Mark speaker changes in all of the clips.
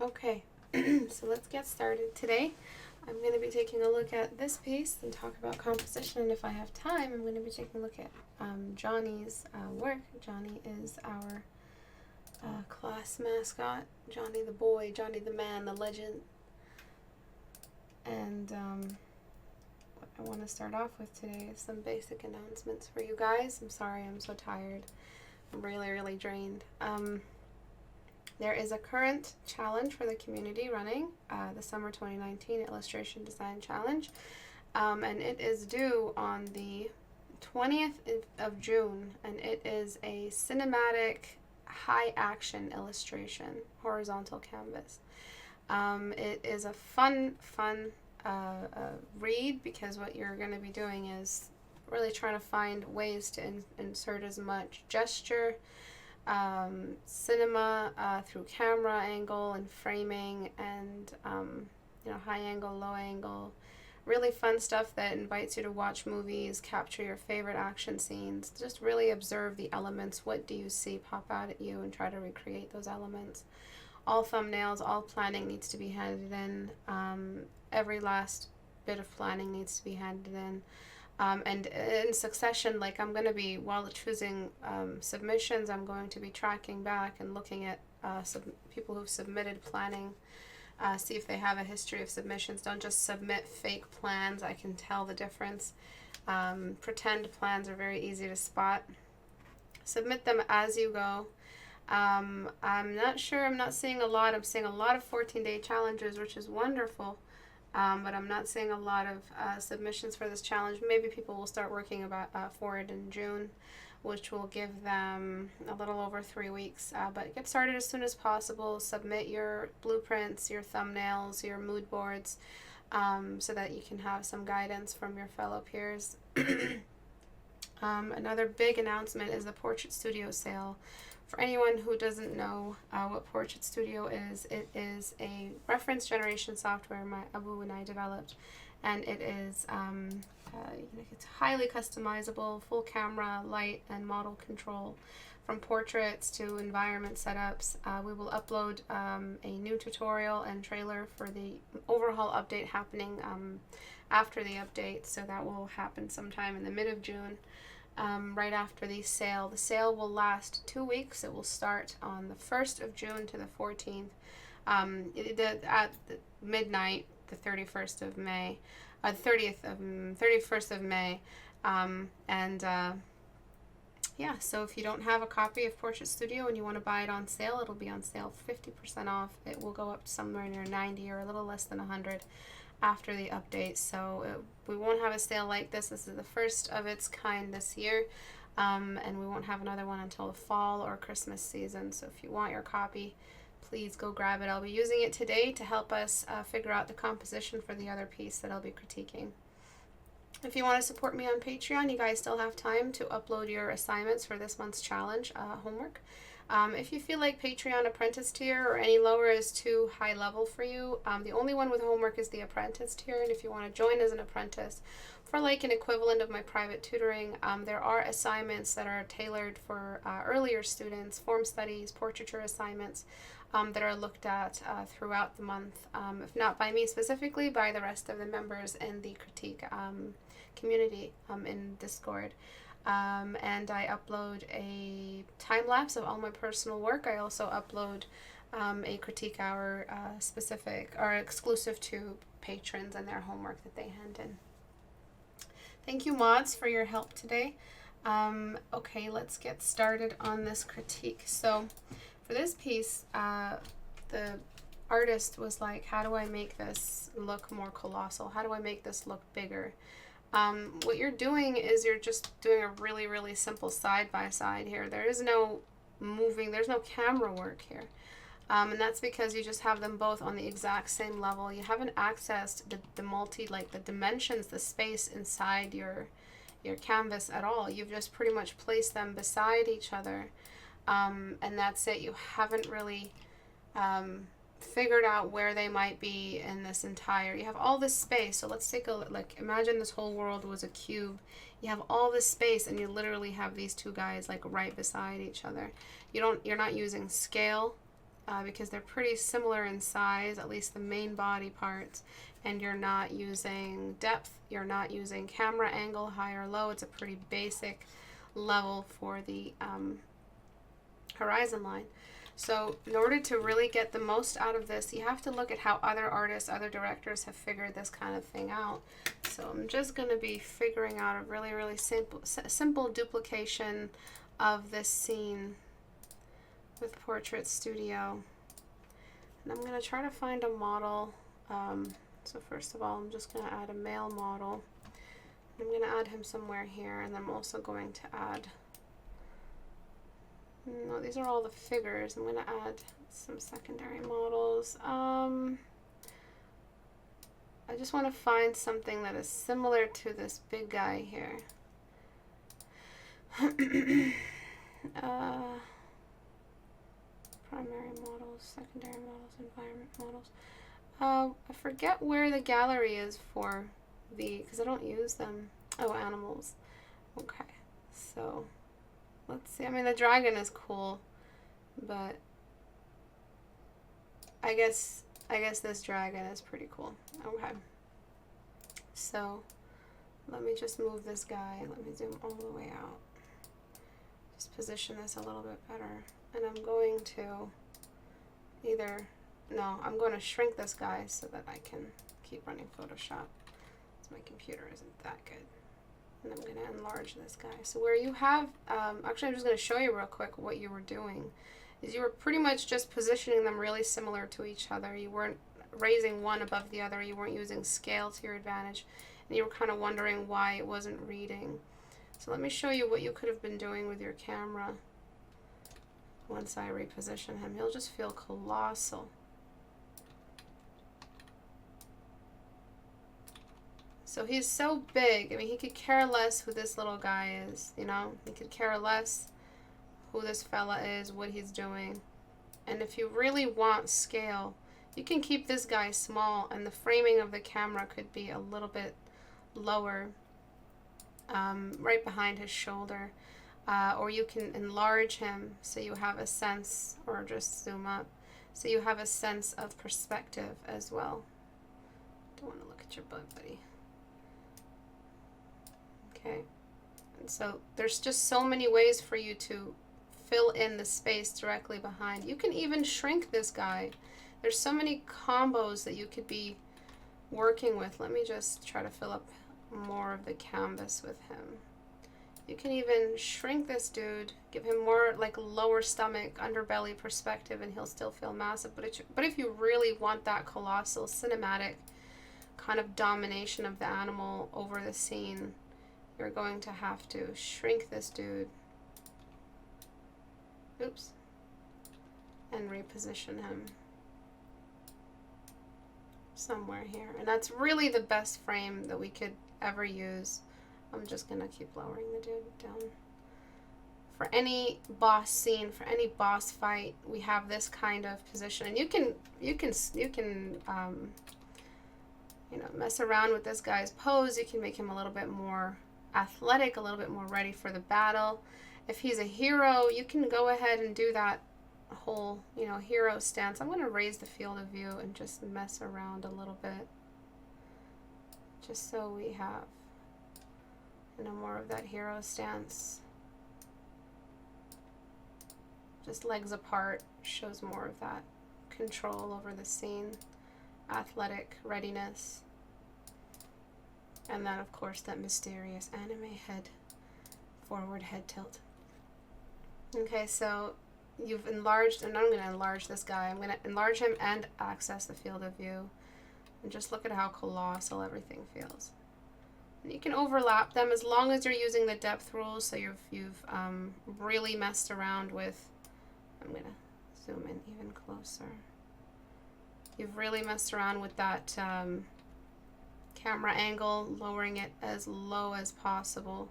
Speaker 1: Okay, so let's get started. Today, I'm going to be taking a look at this piece and talk about composition, and if I have time, I'm going to be taking a look at Johnny's work. Johnny is our class mascot, Johnny the boy, Johnny the man, the legend. And what I want to start off with today is some basic announcements for you guys. I'm sorry, I'm so tired. I'm really, really drained. There is a current challenge for the community running, the Summer 2019 Illustration Design Challenge, and it is due on the 20th of June, and it is a cinematic high action illustration, horizontal canvas. It is a fun read, because what you're going to be doing is really trying to find ways to insert as much gesture, cinema through camera angle and framing, and high angle, low angle, really fun stuff that invites you to watch movies, capture your favorite action scenes, just really observe the elements. What do you see pop out at you, and try to recreate those elements. All thumbnails, all planning needs to be handed in. Every last bit of planning needs to be handed in. And in succession, like I'm going to be, while choosing submissions, I'm going to be tracking back and looking at people who've submitted planning, see if they have a history of submissions. Don't just submit fake plans. I can tell the difference. Pretend plans are very easy to spot. Submit them as you go. I'm not sure, I'm not seeing a lot. I'm seeing a lot of 14-day challenges, which is wonderful. But I'm not seeing a lot of submissions for this challenge. Maybe people will start working for it in June, which will give them a little over 3 weeks. But get started as soon as possible. Submit your blueprints, your thumbnails, your mood boards, so that you can have some guidance from your fellow peers. Another big announcement is the Portrait Studio sale. For anyone who doesn't know what Portrait Studio is, it is a reference generation software my Abu and I developed, and it is it's highly customizable, full camera, light, and model control, from portraits to environment setups. We will upload a new tutorial and trailer for the overhaul update happening after the update, so that will happen sometime in the mid of June. Right after the sale. The sale will last 2 weeks. It will start on the 1st of June to the 14th, at midnight, the 31st of May, 31st of May, yeah, so if you don't have a copy of Portrait Studio and you want to buy it on sale, it'll be on sale 50% off. It will go up to somewhere near 90 or a little less than 100 after the update. So we won't have a sale like this. This is the first of its kind this year, and we won't have another one until the fall or Christmas season. So if you want your copy, please go grab it. I'll be using it today to help us figure out the composition for the other piece that I'll be critiquing. If you want to support me on Patreon, you guys still have time to upload your assignments for this month's challenge homework. If you feel like Patreon Apprentice tier or any lower is too high level for you, the only one with homework is the Apprentice tier. And if you want to join as an apprentice for like an equivalent of my private tutoring, there are assignments that are tailored for earlier students, form studies, portraiture assignments that are looked at throughout the month, if not by me specifically, by the rest of the members in the critique community in Discord. And I upload a time-lapse of all my personal work. I also upload a critique hour specific or exclusive to patrons and their homework that they hand in. Thank you, mods, for your help today. Okay, let's get started on this critique. So for this piece, the artist was like, how do I make this look more colossal? How do I make this look bigger? What you're doing is you're just doing a really, really simple side-by-side here. There is no moving, there's no camera work here. And that's because you just have them both on the exact same level. You haven't accessed the dimensions, the space inside your canvas at all. You've just pretty much placed them beside each other. And that's it. You haven't really figured out where they might be in this entire, you have all this space. So let's take imagine this whole world was a cube. You have all this space and you literally have these two guys like right beside each other. You're not using scale because they're pretty similar in size, at least the main body parts, and you're not using depth, you're not using camera angle, high or low. It's a pretty basic level for the horizon line. So in order to really get the most out of this, you have to look at how other artists, other directors have figured this kind of thing out. So I'm just going to be figuring out a really, really simple duplication of this scene with Portrait Studio. And I'm going to try to find a model. So first of all, I'm just going to add a male model. I'm going to add him somewhere here, and I'm also going to add, no, these are all the figures. I'm going to add some secondary models. I just want to find something that is similar to this big guy here. Primary models, secondary models, environment models. I forget where the gallery is for the, because I don't use them. Oh, animals. Okay, so let's see. I mean, the dragon is cool, but I guess this dragon is pretty cool. Okay, so let me just move this guy. Let me zoom all the way out. Just position this a little bit better. And I'm going to I'm going to shrink this guy so that I can keep running Photoshop. So my computer isn't that good. And I'm going to enlarge this guy. So where you have, actually I'm just going to show you real quick what you were doing. Is you were pretty much just positioning them really similar to each other. You weren't raising one above the other. You weren't using scale to your advantage. And you were kind of wondering why it wasn't reading. So let me show you what you could have been doing with your camera. Once I reposition him, he'll just feel colossal. So he's so big. I mean, he could care less who this little guy is, you know? He could care less who this fella is, what he's doing. And if you really want scale, you can keep this guy small, and the framing of the camera could be a little bit lower, right behind his shoulder. Or you can enlarge him so you have a sense, or just zoom up, so you have a sense of perspective as well. Don't want to look at your butt, buddy. Okay, and so there's just so many ways for you to fill in the space directly behind. You can even shrink this guy. There's so many combos that you could be working with. Let me just try to fill up more of the canvas with him. You can even shrink this dude, give him more like lower stomach, underbelly perspective, and he'll still feel massive. But if you really want that colossal cinematic kind of domination of the animal over the scene, you're going to have to shrink this dude. Oops. And reposition him somewhere here. And that's really the best frame that we could ever use. I'm just gonna keep lowering the dude down. For any boss scene, for any boss fight, we have this kind of position, and you can mess around with this guy's pose. You can make him a little bit more athletic, a little bit more ready for the battle. If he's a hero, you can go ahead and do that whole, hero stance. I'm gonna raise the field of view and just mess around a little bit, just so we have more of that hero stance. Just legs apart shows more of that control over the scene, athletic readiness, and then of course that mysterious anime head, forward head tilt. Okay, so you've enlarged, and I'm going to enlarge this guy. I'm going to enlarge him and access the field of view, and just look at how colossal everything feels. And you can overlap them as long as you're using the depth rules. So you've really messed around with, I'm going to zoom in even closer. You've really messed around with that camera angle, lowering it as low as possible.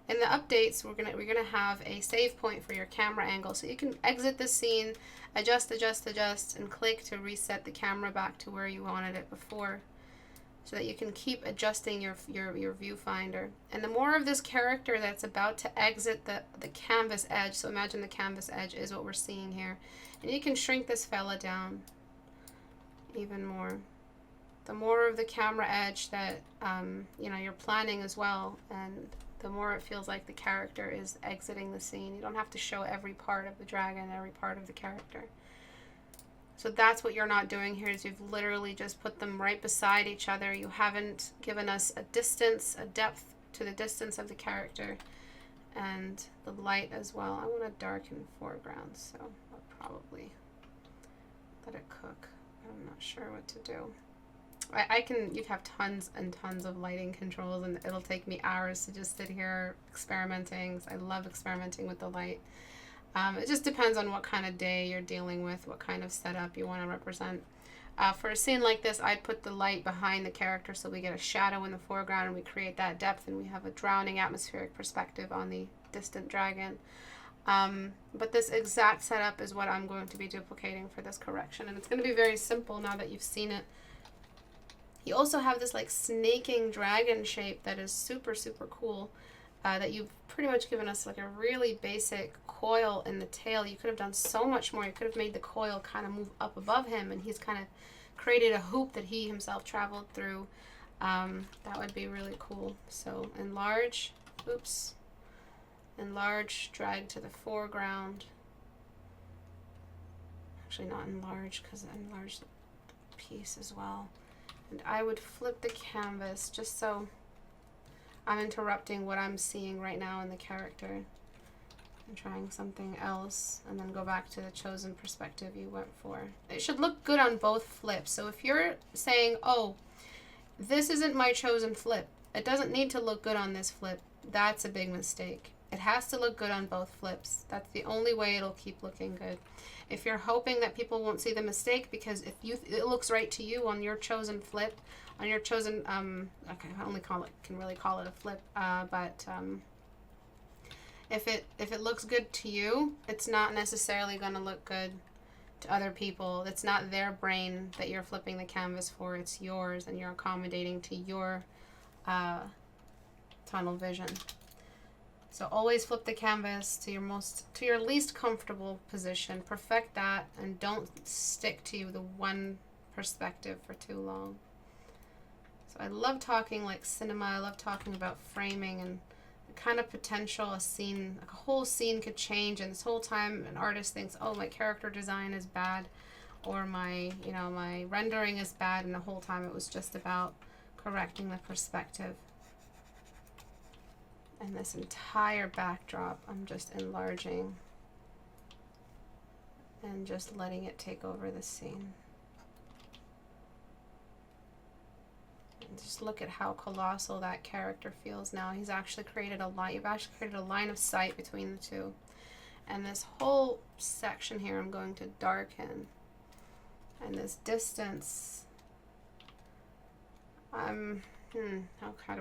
Speaker 1: In the updates, we're gonna have a save point for your camera angle, so you can exit the scene, adjust, and click to reset the camera back to where you wanted it before. so that you can keep adjusting your viewfinder. And the more of this character that's about to exit the canvas edge, so imagine the canvas edge is what we're seeing here, and you can shrink this fella down even more. The more of the camera edge that you know, you're planning as well, and the more it feels like the character is exiting the scene. You don't have to show every part of the dragon, every part of the character. So that's what you're not doing here, is you've literally just put them right beside each other. You haven't given us a distance, a depth to the distance of the character, and the light as well. I want to darken foreground, so I'll probably let it cook. I'm not sure what to do. You have tons and tons of lighting controls, and it'll take me hours to just sit here experimenting. I love experimenting with the light. It just depends on what kind of day you're dealing with, what kind of setup you want to represent. For a scene like this, I'd put the light behind the character so we get a shadow in the foreground and we create that depth, and we have a drowning atmospheric perspective on the distant dragon. But this exact setup is what I'm going to be duplicating for this correction, and it's going to be very simple now that you've seen it. You also have this like snaking dragon shape that is super, super cool, that you've pretty much given us like a really basic coil in the tail. You could have done so much more. You could have made the coil kind of move up above him, and he's kind of created a hoop that he himself traveled through. That would be really cool. So enlarge, enlarge, drag to the foreground. Actually not enlarge, because enlarge the piece as well. And I would flip the canvas just so I'm interrupting what I'm seeing right now in the character. I'm trying something else, and then go back to the chosen perspective you went for. It should look good on both flips. So if you're saying, oh, this isn't my chosen flip, it doesn't need to look good on this flip, that's a big mistake. It has to look good on both flips. That's the only way it'll keep looking good. If you're hoping that people won't see the mistake because it looks right to you on your chosen flip, on your chosen, okay, I can really call it a flip, but if it looks good to you, it's not necessarily going to look good to other people. It's not their brain that you're flipping the canvas for, it's yours, and you're accommodating to your tunnel vision. So always flip the canvas to your least comfortable position. Perfect that, and don't stick to the one perspective for too long. So I love talking like cinema. I love talking about framing and the kind of potential a scene, like a whole scene could change, and this whole time an artist thinks, oh, my character design is bad, or my rendering is bad, and the whole time it was just about correcting the perspective. And this entire backdrop, I'm just enlarging and just letting it take over the scene. And just look at how colossal that character feels now. He's actually created a line. You've actually created a line of sight between the two. And this whole section here, I'm going to darken. And this distance, how do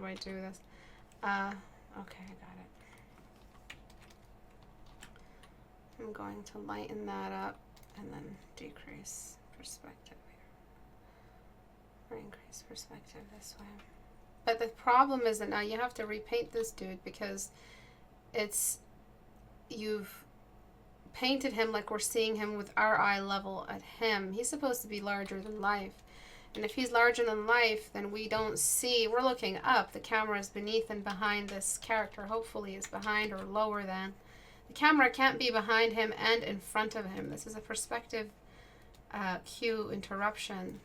Speaker 1: I do this? Okay, I got it. I'm going to lighten that up and then decrease perspective here. Or increase perspective this way. But the problem is that now you have to repaint this dude, because you've painted him like we're seeing him with our eye level at him. He's supposed to be larger than life. And if he's larger than life, then we don't see, we're looking up. The camera is beneath and behind this character, hopefully is behind or lower than. The camera can't be behind him and in front of him. This is a perspective cue interruption.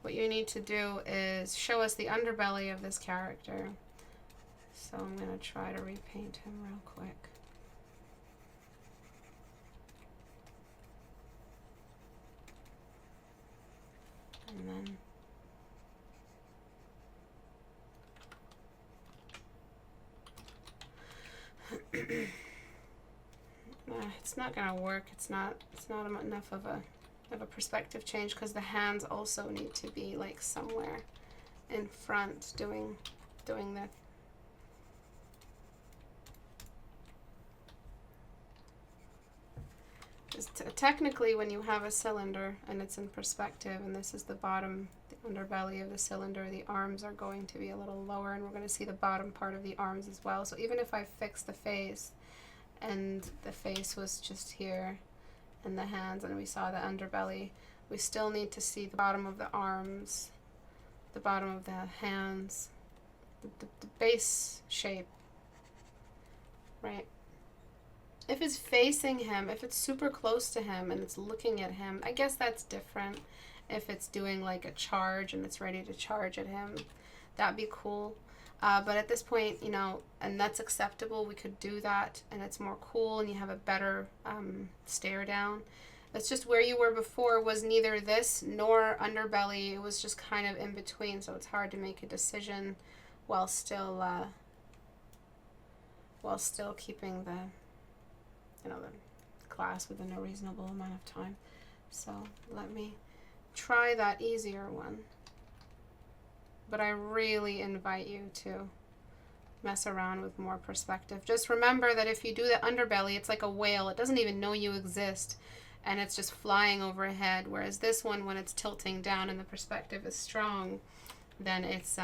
Speaker 1: What you need to do is show us the underbelly of this character. So I'm going to try to repaint him real quick. And then it's not gonna work. It's not enough of a perspective change, because the hands also need to be like somewhere in front doing the technically, when you have a cylinder and it's in perspective, and this is the bottom, the underbelly of the cylinder. The arms are going to be a little lower, and we're going to see the bottom part of the arms as well. So even if I fix the face, and the face was just here, and the hands, and we saw the underbelly, we still need to see the bottom of the arms, the bottom of the hands, the base shape, right? If it's facing him, if it's super close to him and it's looking at him, I guess that's different. If it's doing like a charge and it's ready to charge at him, that'd be cool. But at this point, you know, and that's acceptable, we could do that, and it's more cool, and you have a better stare down. It's just where you were before was neither this nor underbelly. It was just kind of in between, so it's hard to make a decision while still keeping the, you know, the class within a reasonable amount of time. So let me try that easier one. But I really invite you to mess around with more perspective. Just remember that if you do the underbelly, it's like a whale. It doesn't even know you exist, and it's just flying overhead. Whereas this one, when it's tilting down and the perspective is strong, then it's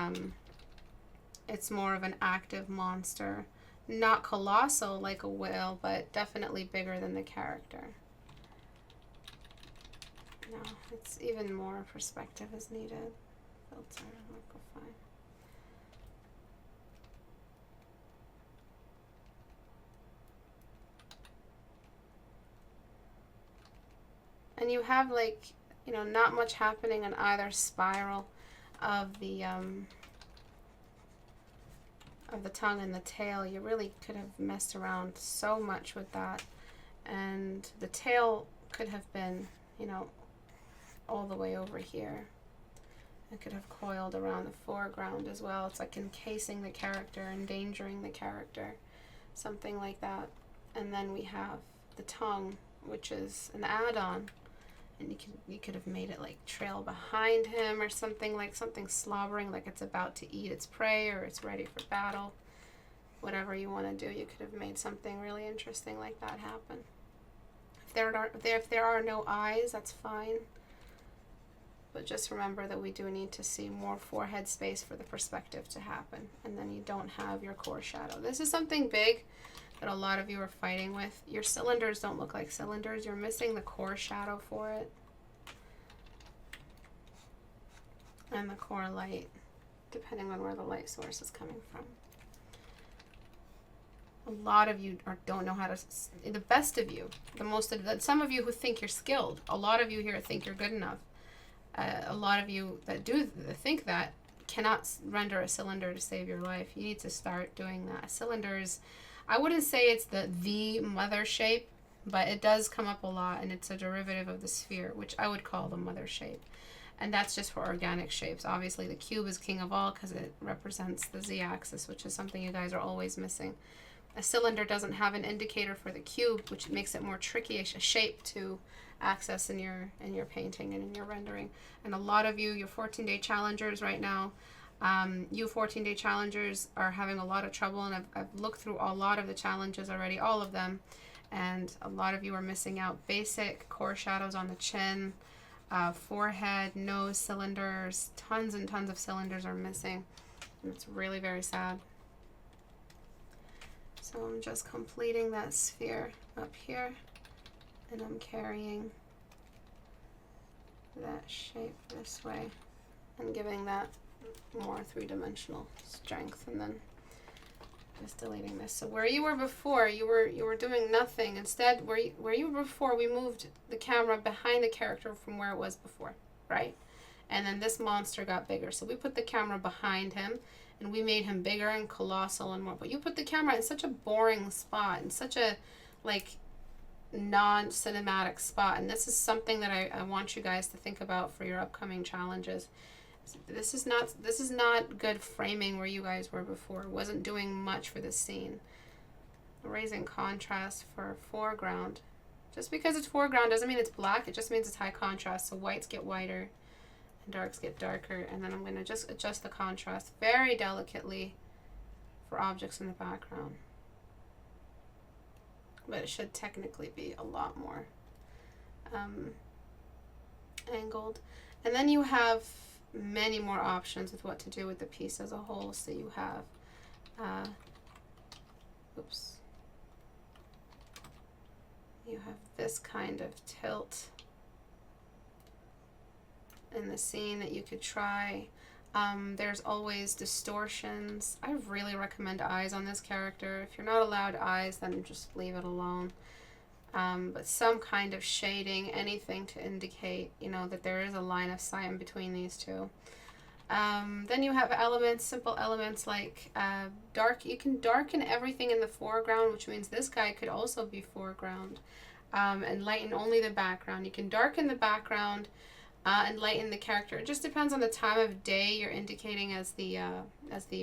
Speaker 1: more of an active monster. Not colossal like a whale, but definitely bigger than the character. No, it's even more perspective is needed. Filter, microfine. And you have, like, you know, not much happening on either spiral of the tongue and the tail. You really could have messed around so much with that, and the tail could have been, you know, all the way over here. It could have coiled around the foreground as well. It's like encasing the character, endangering the character, something like that. And then we have the tongue, which is an add-on, and you could have made it like trail behind him, or something, like something slobbering, like it's about to eat its prey or it's ready for battle. Whatever you want to do, you could have made something really interesting like that happen. If there are no eyes, that's fine. But just remember that we do need to see more forehead space for the perspective to happen. And then you don't have your core shadow. This is something big that a lot of you are fighting with. Your cylinders don't look like cylinders. You're missing the core shadow for it. And the core light, depending on where the light source is coming from. A lot of you don't know how to, the best of you, some of you who think you're skilled, a lot of you here think you're good enough. A lot of you that do think that cannot render a cylinder to save your life. You need to start doing that. Cylinders, I wouldn't say it's the mother shape, but it does come up a lot, and it's a derivative of the sphere, which I would call the mother shape. And that's just for organic shapes. Obviously, the cube is king of all because it represents the z-axis, which is something you guys are always missing. A cylinder doesn't have an indicator for the cube, which makes it more tricky a shape to access in your painting and in your rendering. And a lot of you, your 14-day challengers right now, you 14-day challengers are having a lot of trouble, and I've looked through a lot of the challenges already, all of them, and a lot of you are missing out. Basic core shadows on the chin, forehead, nose, cylinders, tons and tons of cylinders are missing, and it's really very sad. So I'm just completing that sphere up here, and I'm carrying that shape this way and giving that more three-dimensional strength, and then just deleting this. So where you were before, you were doing nothing. Instead, where you were before, we moved the camera behind the character from where it was before, right? And then this monster got bigger. So we put the camera behind him, and we made him bigger and colossal and more. But you put the camera in such a boring spot, in such a, like, non-cinematic spot. And this is something that I want you guys to think about for your upcoming challenges. This is not good framing where you guys were before. It wasn't doing much for this scene. Raising contrast for foreground. Just because it's foreground doesn't mean it's black. It just means it's high contrast. So whites get whiter and darks get darker. And then I'm going to just adjust the contrast very delicately for objects in the background. But it should technically be a lot more angled. And then you have many more options with what to do with the piece as a whole. So you have, oops, you have this kind of tilt in the scene that you could try. There's always distortions. I really recommend eyes on this character. If you're not allowed eyes, then just leave it alone. But some kind of shading, anything to indicate, you know, that there is a line of sight in between these two. Then you have elements, simple elements like dark. You can darken everything in the foreground, which means this guy could also be foreground, and lighten only the background. You can darken the background and lighten the character. It just depends on the time of day you're indicating as the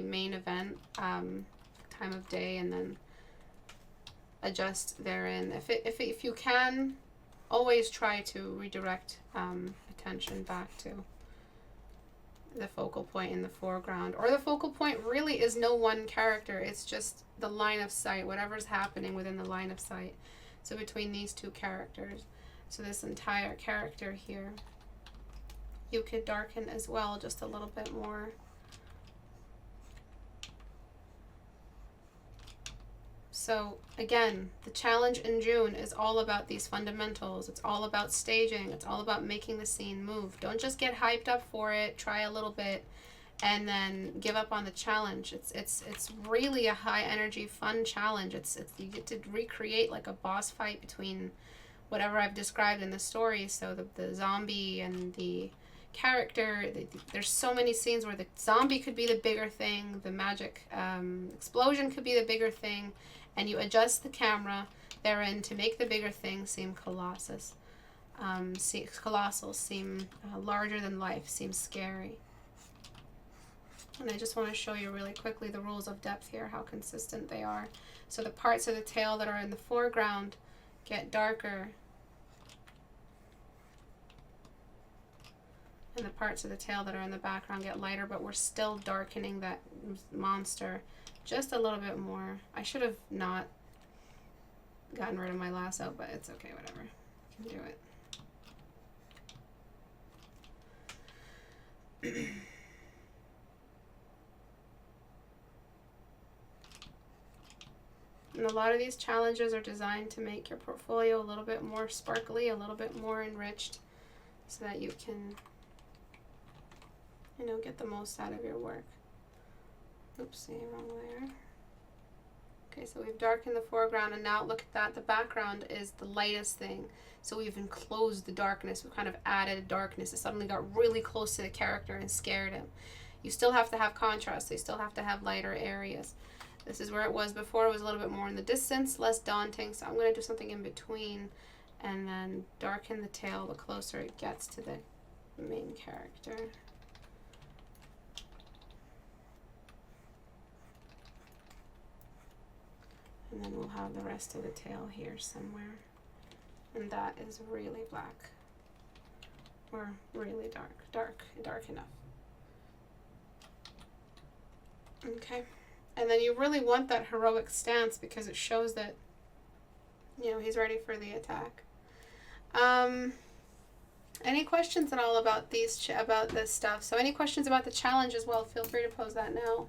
Speaker 1: main event time of day, and then adjust therein. If you can, always try to redirect attention back to the focal point in the foreground, or the focal point really is no one character. It's just the line of sight, whatever's happening within the line of sight. So between these two characters, so this entire character here, you could darken as well, just a little bit more. So again, the challenge in June is all about these fundamentals. It's all about staging. It's all about making the scene move. Don't just get hyped up for it, try a little bit, and then give up on the challenge. It's really a high energy, fun challenge. It's you get to recreate like a boss fight between whatever I've described in the story. So the zombie and the character, there's so many scenes where the zombie could be the bigger thing, the magic explosion could be the bigger thing, and you adjust the camera therein to make the bigger thing seem colossal, seem larger than life, seem scary. And I just want to show you really quickly the rules of depth here, how consistent they are. So the parts of the tail that are in the foreground get darker, and the parts of the tail that are in the background get lighter, but we're still darkening that monster just a little bit more. I should have not gotten rid of my lasso, but it's okay, whatever. I can do it. And a lot of these challenges are designed to make your portfolio a little bit more sparkly, a little bit more enriched, so that you can, you know, get the most out of your work. Oopsie, wrong layer. Okay, so we've darkened the foreground, and now look at that. The background is the lightest thing. So we've enclosed the darkness. We've kind of added darkness. It suddenly got really close to the character and scared him. You still have to have contrast. So you still have to have lighter areas. This is where it was before. It was a little bit more in the distance, less daunting. So I'm going to do something in between and then darken the tail the closer it gets to the main character. And then we'll have the rest of the tail here somewhere. And that is really black. Or really dark enough. Okay. And then you really want that heroic stance because it shows that, you know, he's ready for the attack. Any questions at all about this stuff? So any questions about the challenge as well, feel free to pose that now.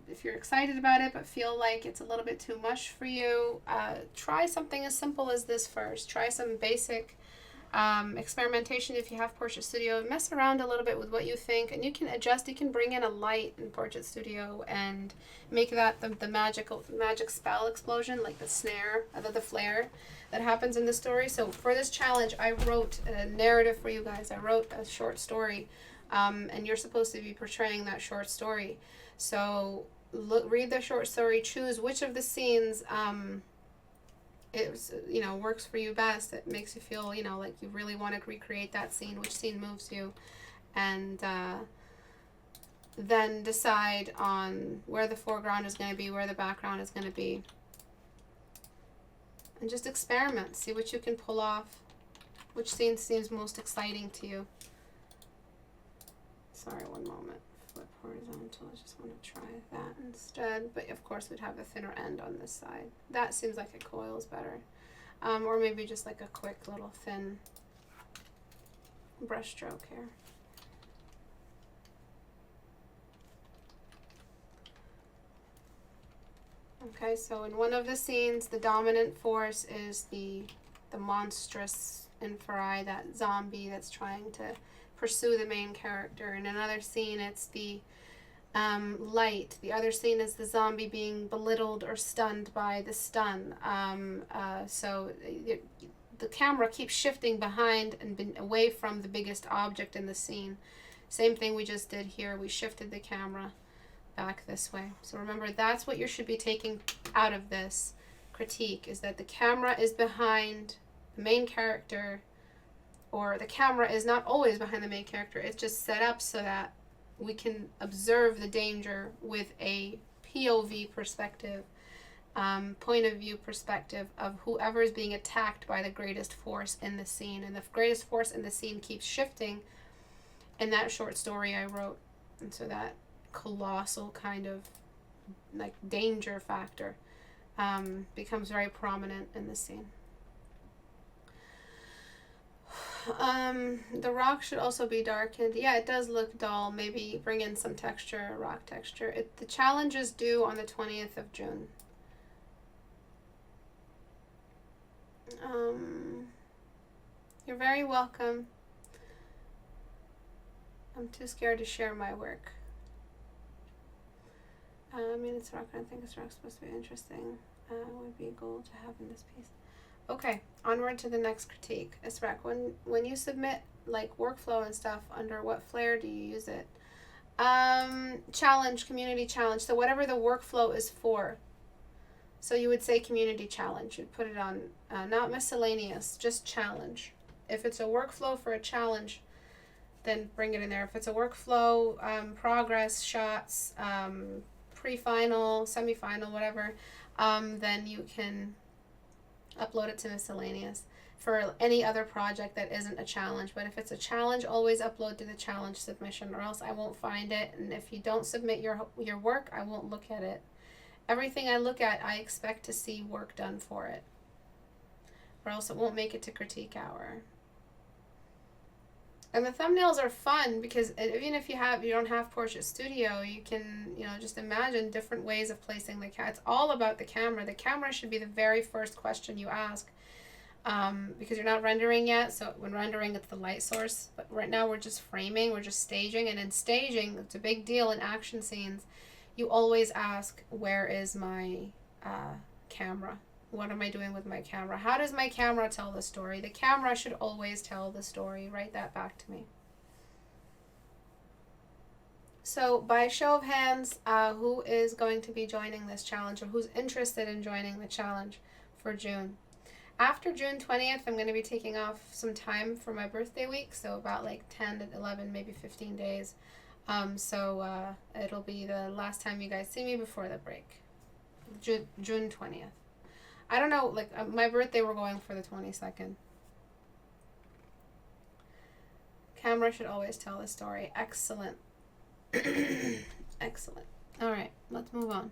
Speaker 1: If you're excited about it but feel like it's a little bit too much for you, try something as simple as this first. Try some basic experimentation if you have Portrait Studio. Mess around a little bit with what you think, and you can adjust. You can bring in a light in Portrait Studio and make that the magic spell explosion, like the snare, the flare that happens in the story. So for this challenge, I wrote a narrative for you guys. I wrote a short story, and you're supposed to be portraying that short story. So read the short story, choose which of the scenes works for you best. It makes you feel, like you really want to recreate that scene, which scene moves you, and then decide on where the foreground is going to be, where the background is going to be, and just experiment. See what you can pull off, which scene seems most exciting to you. Sorry, one moment. Flip horizontal. I just want to try that instead, but of course we'd have a thinner end on this side. That seems like it coils better, or maybe just like a quick little thin brush stroke here. Okay, so in one of the scenes, the dominant force is the monstrous inferi, that zombie that's trying to pursue the main character. In another scene, it's the light. The other scene is the zombie being belittled or stunned by the stun. So the camera keeps shifting behind and away from the biggest object in the scene. Same thing we just did here. We shifted the camera back this way. So remember, that's what you should be taking out of this critique, is that the camera is behind the main character, or the camera is not always behind the main character. It's just set up so that we can observe the danger with a POV perspective, point of view perspective of whoever is being attacked by the greatest force in the scene. And the greatest force in the scene keeps shifting in that short story I wrote. And so that colossal kind of like danger factor becomes very prominent in the scene. The rock should also be darkened. Yeah, it does look dull. Maybe bring in some texture, rock texture. The challenge is due on the 20th of June. You're very welcome. I'm too scared to share my work. I mean, it's rock. I think it's rock supposed to be interesting. Would be a goal to have in this piece. Okay, onward to the next critique. Istebrak, when you submit like workflow and stuff, under what flair do you use it? Challenge, community challenge. So whatever the workflow is for. So you would say community challenge. You'd put it on, not miscellaneous, just challenge. If it's a workflow for a challenge, then bring it in there. If it's a workflow, progress, shots, pre-final, semi-final, whatever, then you can upload it to miscellaneous for any other project that isn't a challenge. But if it's a challenge, always upload to the challenge submission, or else I won't find it. And if you don't submit your work, I won't look at it. Everything I look at, I expect to see work done for it, or else it won't make it to Critique Hour. And the thumbnails are fun because even if you don't have Portrait Studio, you can, just imagine different ways of placing the camera. It's all about the camera. The camera should be the very first question you ask, because you're not rendering yet. So when rendering, it's the light source. But right now we're just framing, we're just staging. And in staging, it's a big deal in action scenes. You always ask, where is my camera? What am I doing with my camera? How does my camera tell the story? The camera should always tell the story. Write that back to me. So by show of hands, who is going to be joining this challenge, or who's interested in joining the challenge for June? After June 20th, I'm going to be taking off some time for my birthday week, so about like 10 to 11, maybe 15 days. So it'll be the last time you guys see me before the break. June 20th. I don't know, like my birthday, we're going for the 22nd. Camera should always tell the story. Excellent. Excellent. All right, let's move on.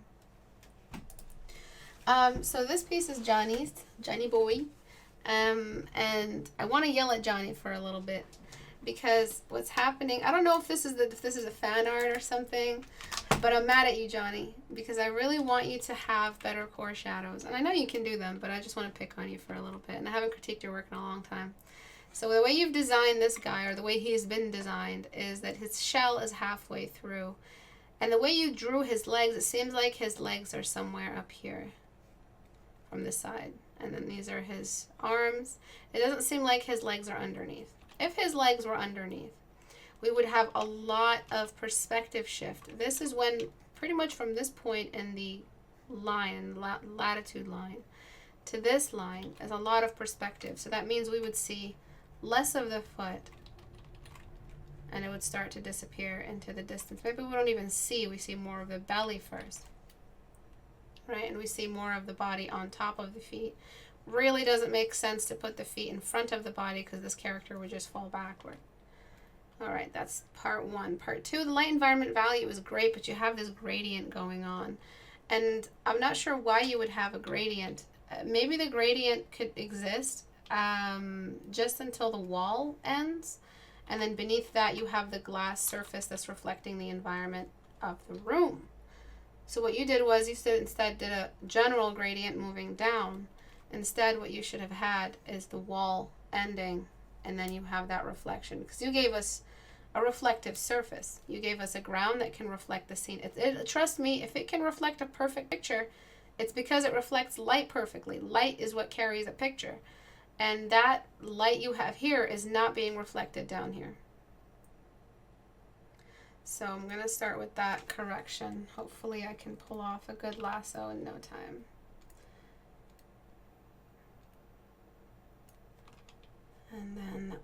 Speaker 1: So this piece is Johnny Boy. And I want to yell at Johnny for a little bit, because what's happening, I don't know if this is a fan art or something, but I'm mad at you, Johnny, because I really want you to have better core shadows. And I know you can do them, but I just want to pick on you for a little bit. And I haven't critiqued your work in a long time. So the way you've designed this guy, or the way he's been designed, is that his shell is halfway through. And the way you drew his legs, it seems like his legs are somewhere up here from the side. And then these are his arms. It doesn't seem like his legs are underneath. If his legs were underneath, we would have a lot of perspective shift. This is when, pretty much from this point in the line, latitude line, to this line, is a lot of perspective. So that means we would see less of the foot, and it would start to disappear into the distance. Maybe we don't even see, we see more of the belly first, right? And we see more of the body on top of the feet. Really doesn't make sense to put the feet in front of the body, because this character would just fall backward. All right, that's part one. Part two, the light environment value is great, but you have this gradient going on. And I'm not sure why you would have a gradient. Maybe the gradient could exist just until the wall ends, And then beneath that, you have the glass surface that's reflecting the environment of the room. So what you did was you instead did a general gradient moving down. Instead, what you should have had is the wall ending, and then you have that reflection, because you gave us a reflective surface. You gave us a ground that can reflect the scene. Trust me, if it can reflect a perfect picture, it's because it reflects light perfectly. Light is what carries a picture. And that light you have here is not being reflected down here. So I'm going to start with that correction. Hopefully I can pull off a good lasso in no time. And then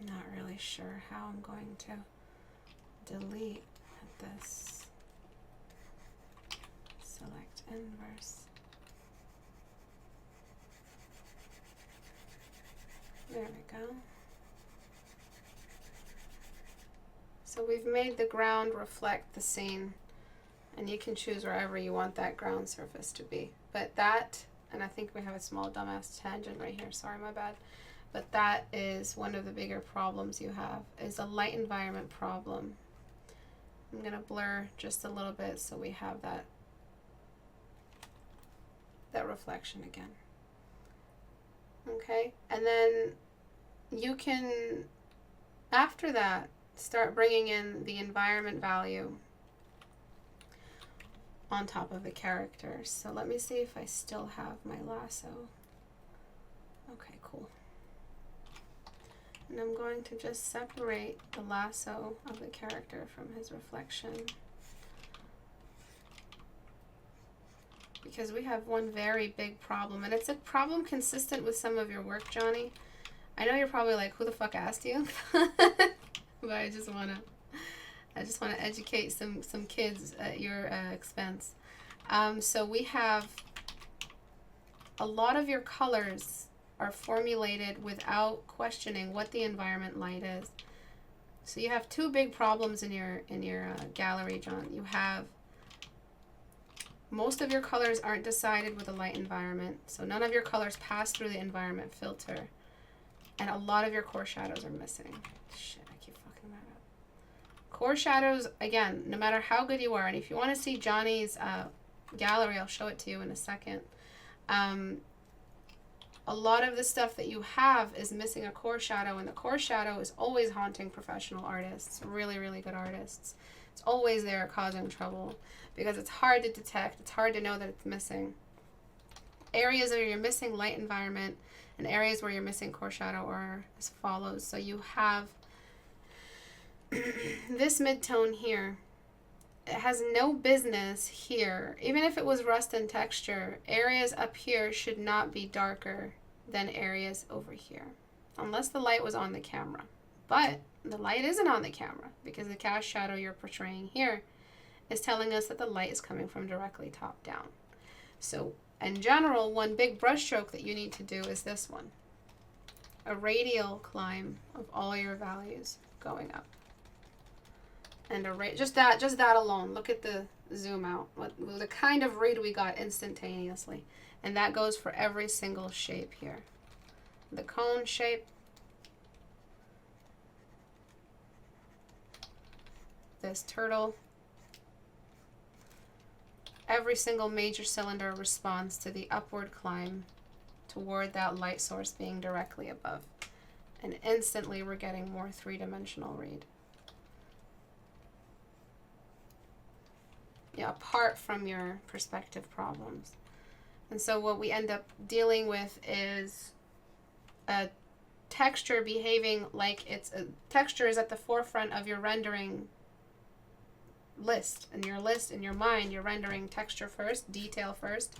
Speaker 1: not really sure how I'm going to delete this. Select inverse. There we go. So we've made the ground reflect the scene, and you can choose wherever you want that ground surface to be. But that, and I think we have a small dumbass tangent right here, sorry, my bad. But that is one of the bigger problems you have, is a light environment problem. I'm going to blur just a little bit so we have that reflection again. Okay, and then you can, after that, start bringing in the environment value on top of the character. So let me see if I still have my lasso. Okay, cool. And I'm going to just separate the lasso of the character from his reflection, because we have one very big problem, and it's a problem consistent with some of your work, Johnny. I know you're probably like, who the fuck asked you? But I just wanna educate some kids at your expense. So we have a lot of your colors are formulated without questioning what the environment light is. So you have two big problems in your gallery, John. You have most of your colors aren't decided with a light environment, so none of your colors pass through the environment filter, and a lot of your core shadows are missing. Shit, I keep fucking that up. Core shadows, again, no matter how good you are, and if you want to see Johnny's gallery, I'll show it to you in a second. A lot of the stuff that you have is missing a core shadow, and the core shadow is always haunting professional artists, really, really good artists. It's always there causing trouble because it's hard to detect. It's hard to know that it's missing. Areas where you're missing light environment and areas where you're missing core shadow are as follows. So you have this mid-tone here. It has no business here. Even if it was rust and texture, areas up here should not be darker than areas over here, unless the light was on the camera. But the light isn't on the camera because the cast shadow you're portraying here is telling us that the light is coming from directly top down. So in general, one big brush stroke that you need to do is this one. A radial climb of all your values going up. And just that alone. Look at the zoom out. The kind of read we got instantaneously. And that goes for every single shape here. The cone shape. This turtle. Every single major cylinder responds to the upward climb toward that light source being directly above. And instantly we're getting more three-dimensional read. Yeah, apart from your perspective problems. And so what we end up dealing with is a texture behaving like texture is at the forefront of your rendering list. In your mind, you're rendering texture first, detail first.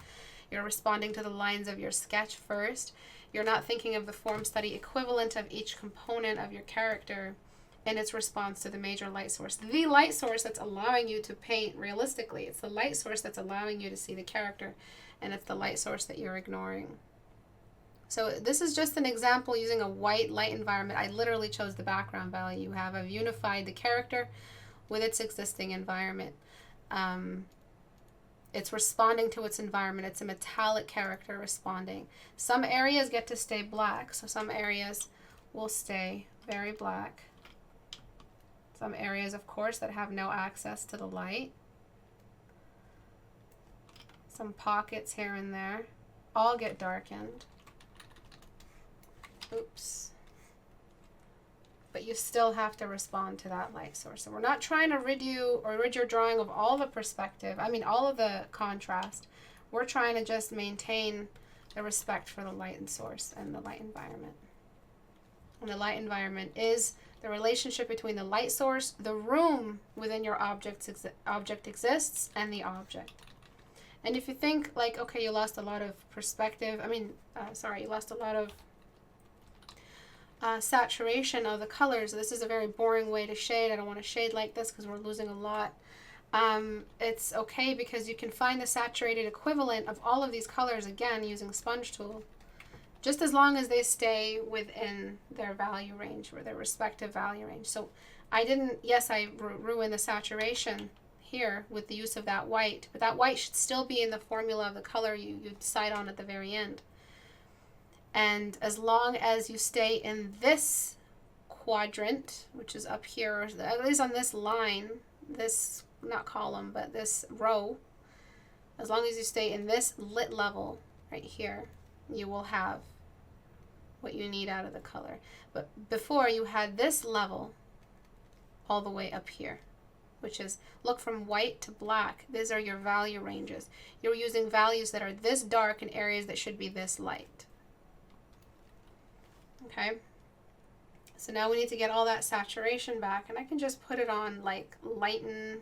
Speaker 1: You're responding to the lines of your sketch first. You're not thinking of the form study equivalent of each component of your character in its response to the major light source. The light source that's allowing you to paint realistically. It's the light source that's allowing you to see the character, and it's the light source that you're ignoring. So this is just an example using a white light environment. I literally chose the background value you have. I've unified the character with its existing environment. It's responding to its environment. It's a metallic character responding. Some areas get to stay black, so some areas will stay very black. Some areas, of course, that have no access to the light. Some pockets here and there. All get darkened. Oops. But you still have to respond to that light source. So we're not trying to rid you or rid your drawing of all the perspective, all of the contrast. We're trying to just maintain the respect for the light and source and the light environment. And the light environment is the relationship between the light source, the room within your object exists, and the object. And if you think like, okay, you lost a lot of perspective, you lost a lot of saturation of the colors. This is a very boring way to shade. I don't want to shade like this because we're losing a lot. It's okay because you can find the saturated equivalent of all of these colors again using sponge tool, just as long as they stay within their value range or their respective value range. So I ruined the saturation here with the use of that white, but that white should still be in the formula of the color you decide on at the very end. And as long as you stay in this quadrant, which is up here, or at least on this line, this, not column, but this row, as long as you stay in this lit level right here, you will have what you need out of the color. But before, you had this level all the way up here, which is, look from white to black. These are your value ranges. You're using values that are this dark in areas that should be this light. Okay, so now we need to get all that saturation back, and I can just put it on like lighten.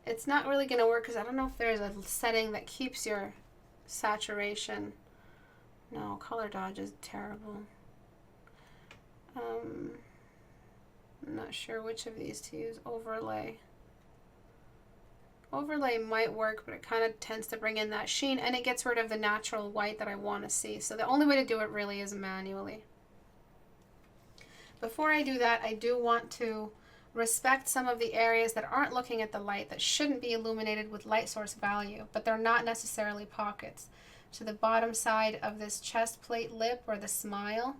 Speaker 1: It's not really going to work because I don't know if there's a setting that keeps your saturation. No, color dodge is terrible. I'm not sure which of these to use. Overlay. Overlay might work, but it kind of tends to bring in that sheen, and it gets rid of the natural white that I want to see. So the only way to do it really is manually. Before I do that, I do want to respect some of the areas that aren't looking at the light, that shouldn't be illuminated with light source value, but they're not necessarily pockets. So the bottom side of this chest plate lip, or the smile,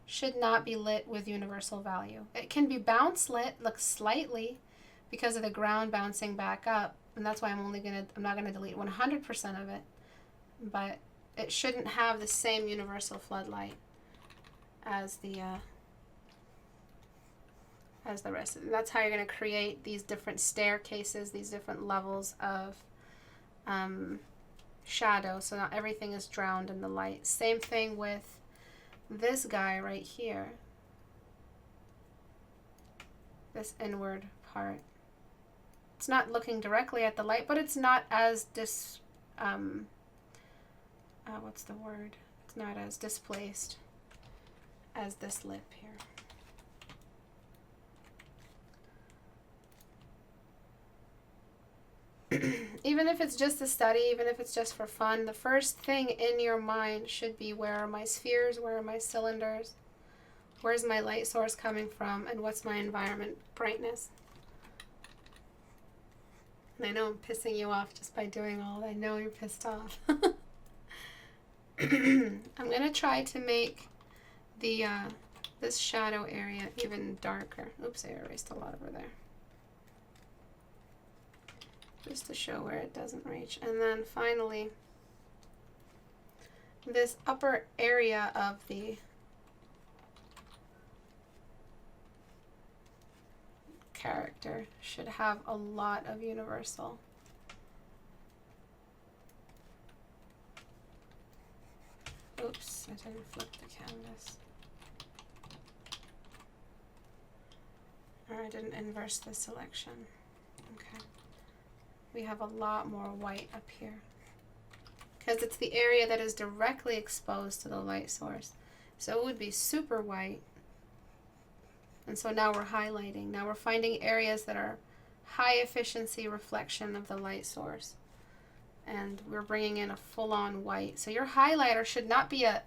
Speaker 1: should not be lit with universal value. It can be bounce lit, look slightly, because of the ground bouncing back up, and that's why I'm not gonna delete 100% of it, but it shouldn't have the same universal floodlight as the rest of it. That's how you're going to create these different staircases, these different levels of shadow, so not everything is drowned in the light. Same thing with this guy right here, this inward part. It's not looking directly at the light, but it's not as what's the word? It's not as displaced as this lip here. Even if it's just a study, even if it's just for fun, the first thing in your mind should be, where are my spheres, where are my cylinders, where's my light source coming from, and what's my environment brightness. And I know I'm pissing you off just by doing all that. I know you're pissed off. I'm going to try to make the this shadow area even darker. Oops, I erased a lot over there. Just to show where it doesn't reach. And then finally, this upper area of the character should have a lot of universal. Oops, I didn't flip the canvas. Or I didn't inverse the selection. Okay. We have a lot more white up here, because it's the area that is directly exposed to the light source. So it would be super white. And so now we're highlighting. Now we're finding areas that are high efficiency reflection of the light source. And we're bringing in a full-on white. So your highlighter should not be a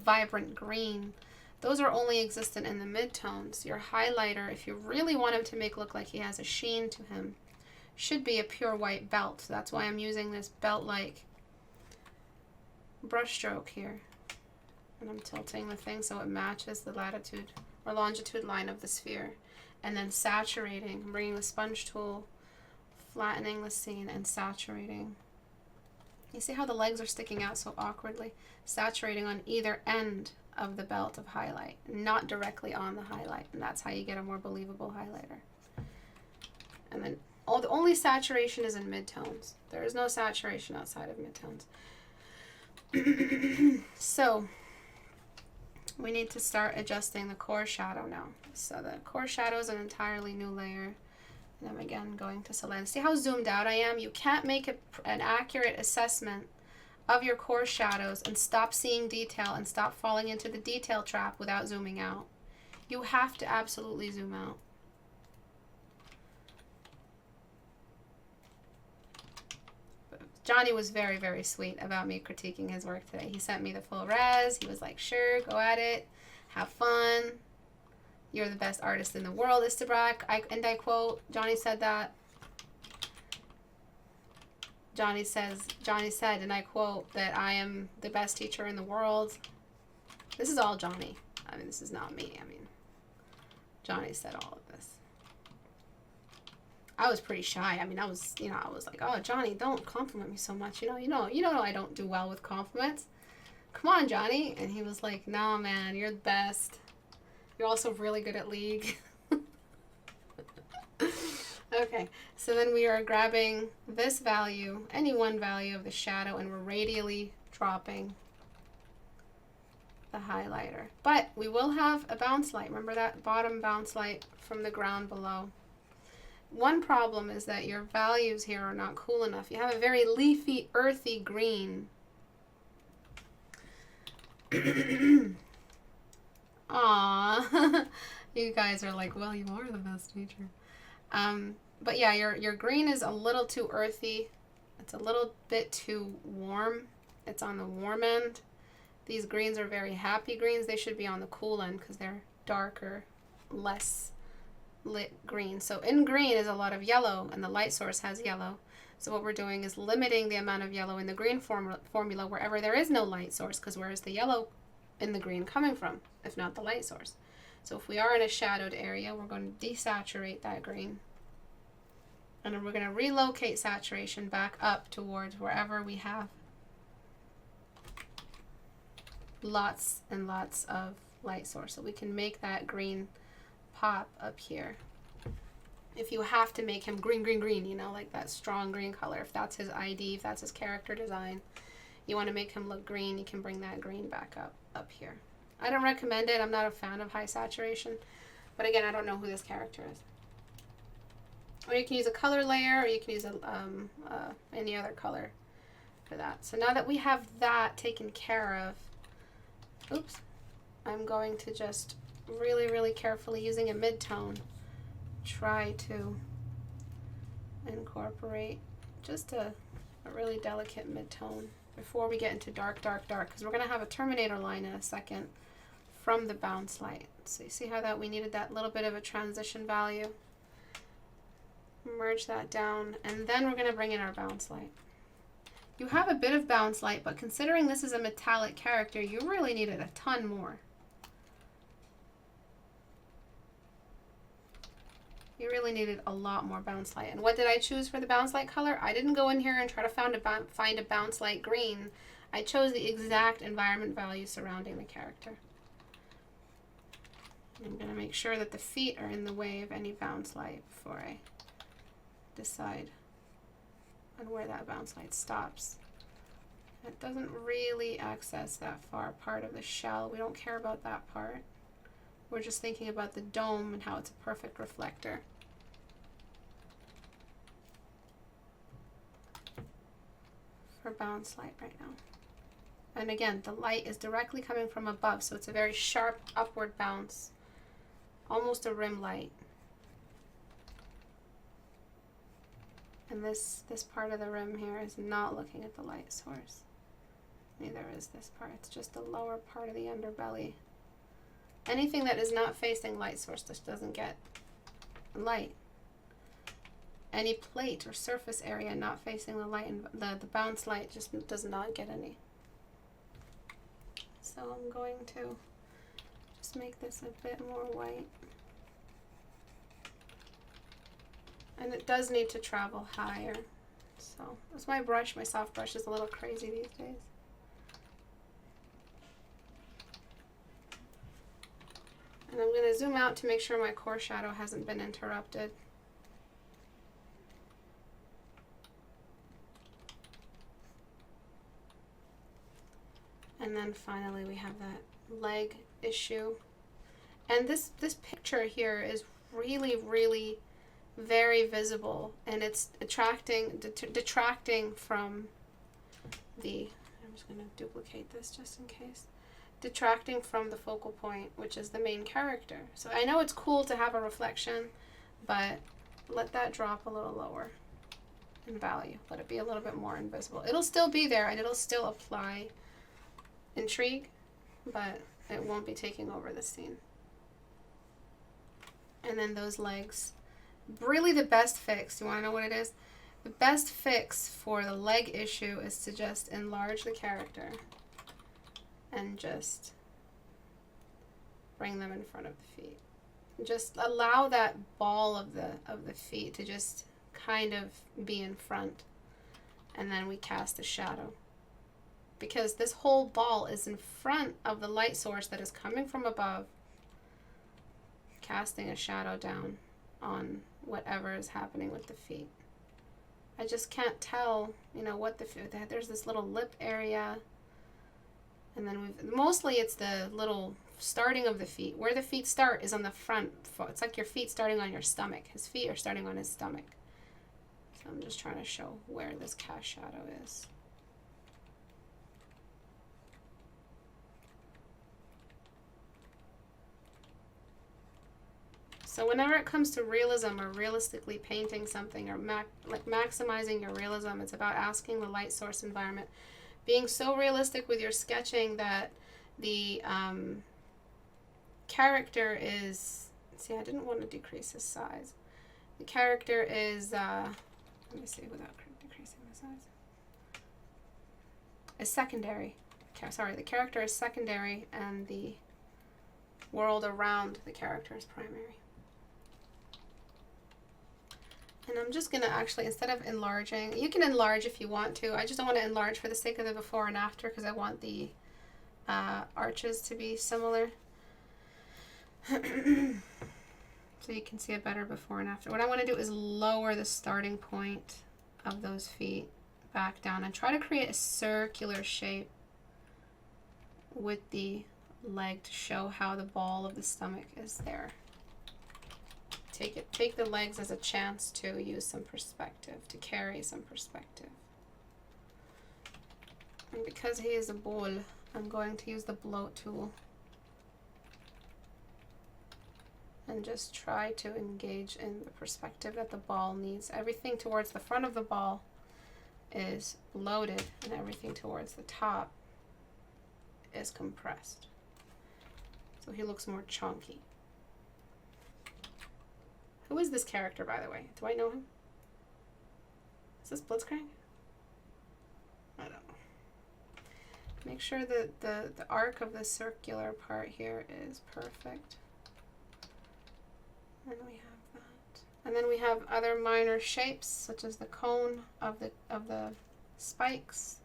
Speaker 1: vibrant green. Those are only existent in the midtones. Your highlighter, if you really want him to look like he has a sheen to him, should be a pure white belt. So that's why I'm using this belt-like brush stroke here. And I'm tilting the thing so it matches the latitude or longitude line of the sphere. And then saturating, bringing the sponge tool, flattening the scene and saturating. You see how the legs are sticking out so awkwardly? Saturating on either end of the belt of highlight, not directly on the highlight. And that's how you get a more believable highlighter. And then the only saturation is in midtones. There is no saturation outside of midtones. So we need to start adjusting the core shadow now. So the core shadow is an entirely new layer. And I'm again going to select. See how zoomed out I am? You can't make an accurate assessment of your core shadows and stop seeing detail and stop falling into the detail trap without zooming out. You have to absolutely zoom out. Johnny was very, very sweet about me critiquing his work today. He sent me the full res. He was like, sure, go at it. Have fun. You're the best artist in the world, Istebrak. And I quote, Johnny said that. Johnny said, and I quote, that I am the best teacher in the world. This is all Johnny. I mean, this is not me. I mean, Johnny said all of this. I was pretty shy. I mean, I was like, oh, Johnny, don't compliment me so much. You know, I don't do well with compliments. Come on, Johnny. And he was like, no, man, you're the best. You're also really good at League. Okay, so then we are grabbing this value, any one value of the shadow, and we're radially dropping the highlighter. But we will have a bounce light. Remember that bottom bounce light from the ground below. One problem is that your values here are not cool enough. You have a very leafy, earthy green. Aww. You guys are like, well, you are the best teacher. But yeah, your green is a little too earthy. It's a little bit too warm. It's on the warm end. These greens are very happy greens. They should be on the cool end because they're darker, less lit green. So in green is a lot of yellow, and the light source has yellow. So what we're doing is limiting the amount of yellow in the green formula wherever there is no light source, because where is the yellow in the green coming from, if not the light source? So if we are in a shadowed area, we're going to desaturate that green. And then we're going to relocate saturation back up towards wherever we have lots and lots of light source. So we can make that green pop up here. If you have to make him green, you know, like that strong green color, if that's his ID, if that's his character design, you want to make him look green, you can bring that green back up here. I don't recommend it. I'm not a fan of high saturation. But again, I don't know who this character is. Or you can use a color layer, or you can use any other color for that. So now that we have that taken care of, oops, I'm going to just really, really carefully, using a mid-tone, try to incorporate just a really delicate mid-tone before we get into dark, because we're going to have a terminator line in a second from the bounce light. So you see how that we needed that little bit of a transition value? Merge that down, and then we're going to bring in our bounce light. You have a bit of bounce light, but considering this is a metallic character, you really needed a ton more. You really needed a lot more bounce light. And what did I choose for the bounce light color? I didn't go in here and try to find a bounce light green. I chose the exact environment value surrounding the character. I'm going to make sure that the feet are in the way of any bounce light before I decide on where that bounce light stops. It doesn't really access that far part of the shell. We don't care about that part. We're just thinking about the dome and how it's a perfect reflector. For bounce light right now. And again, the light is directly coming from above, so it's a very sharp upward bounce. Almost a rim light. And this part of the rim here is not looking at the light source. Neither is this part. It's just the lower part of the underbelly. Anything that is not facing light source just doesn't get light. Any plate or surface area not facing the light, and the bounce light just does not get any. So I'm going to just make this a bit more white. And it does need to travel higher. So that's my brush. My soft brush is a little crazy these days. And I'm going to zoom out to make sure my core shadow hasn't been interrupted. And then finally we have that leg issue. And this picture here is really, really very visible, and it's detracting from the, I'm just going to duplicate this just in case, detracting from the focal point, which is the main character. So I know it's cool to have a reflection, but let that drop a little lower in value. Let it be a little bit more invisible. It'll still be there, and it'll still apply intrigue, but it won't be taking over the scene. And then those legs. Really the best fix, you want to know what it is? The best fix for the leg issue is to just enlarge the character and just bring them in front of the feet. Just allow that ball of the feet to just kind of be in front, and then we cast a shadow. Because this whole ball is in front of the light source that is coming from above, casting a shadow down on whatever is happening with the feet. I just can't tell, you know, what the feet, there's this little lip area, and then mostly it's the little starting of the feet. Where the feet start is on the front foot. It's like your feet starting on your stomach. His feet are starting on his stomach. So I'm just trying to show where this cast shadow is. So whenever it comes to realism or realistically painting something or maximizing your realism, it's about asking the light source environment, being so realistic with your sketching that the character is, see, I didn't want to decrease his size. The character is, let me see without decreasing the size, is secondary. Sorry, the character is secondary and the world around the character is primary. And I'm just going to actually, instead of enlarging, you can enlarge if you want to. I just don't want to enlarge for the sake of the before and after because I want the arches to be similar. So you can see a better before and after. What I want to do is lower the starting point of those feet back down and try to create a circular shape with the leg to show how the ball of the stomach is there. Take the legs as a chance to use some perspective, to carry some perspective. And because he is a bull, I'm going to use the bloat tool and just try to engage in the perspective that the ball needs. Everything towards the front of the ball is bloated and everything towards the top is compressed. So he looks more chunky. Who is this character, by the way? Do I know him? Is this Blitzcrank? I don't know. Make sure that the arc of the circular part here is perfect. And we have that. And then we have other minor shapes, such as the cone of the spikes.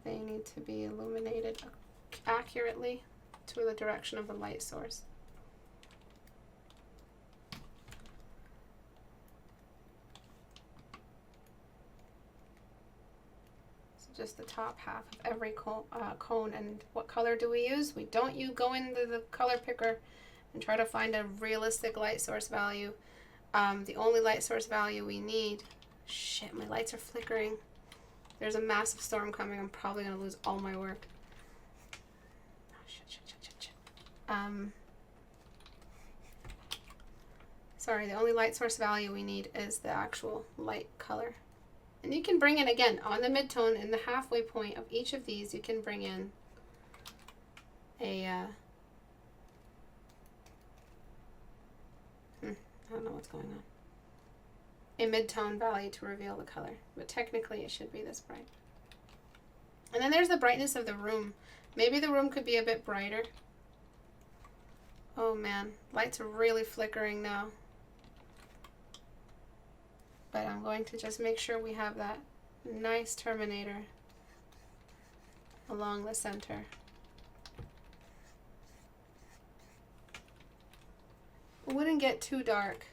Speaker 1: They need to be illuminated accurately to the direction of the light source. Just the top half of every cone. And what color do we use? We don't go into the color picker and try to find a realistic light source value. The only light source value we need, shit, my lights are flickering. There's a massive storm coming. I'm probably going to lose all my work. Oh, shit. Sorry, the only light source value we need is the actual light color. And you can bring in, again, on the midtone, in the halfway point of each of these, you can bring in a, I don't know what's going on, a midtone value to reveal the color. But technically, it should be this bright. And then there's the brightness of the room. Maybe the room could be a bit brighter. Oh man, lights are really flickering now. But I'm going to just make sure we have that nice terminator along the center. It wouldn't get too dark.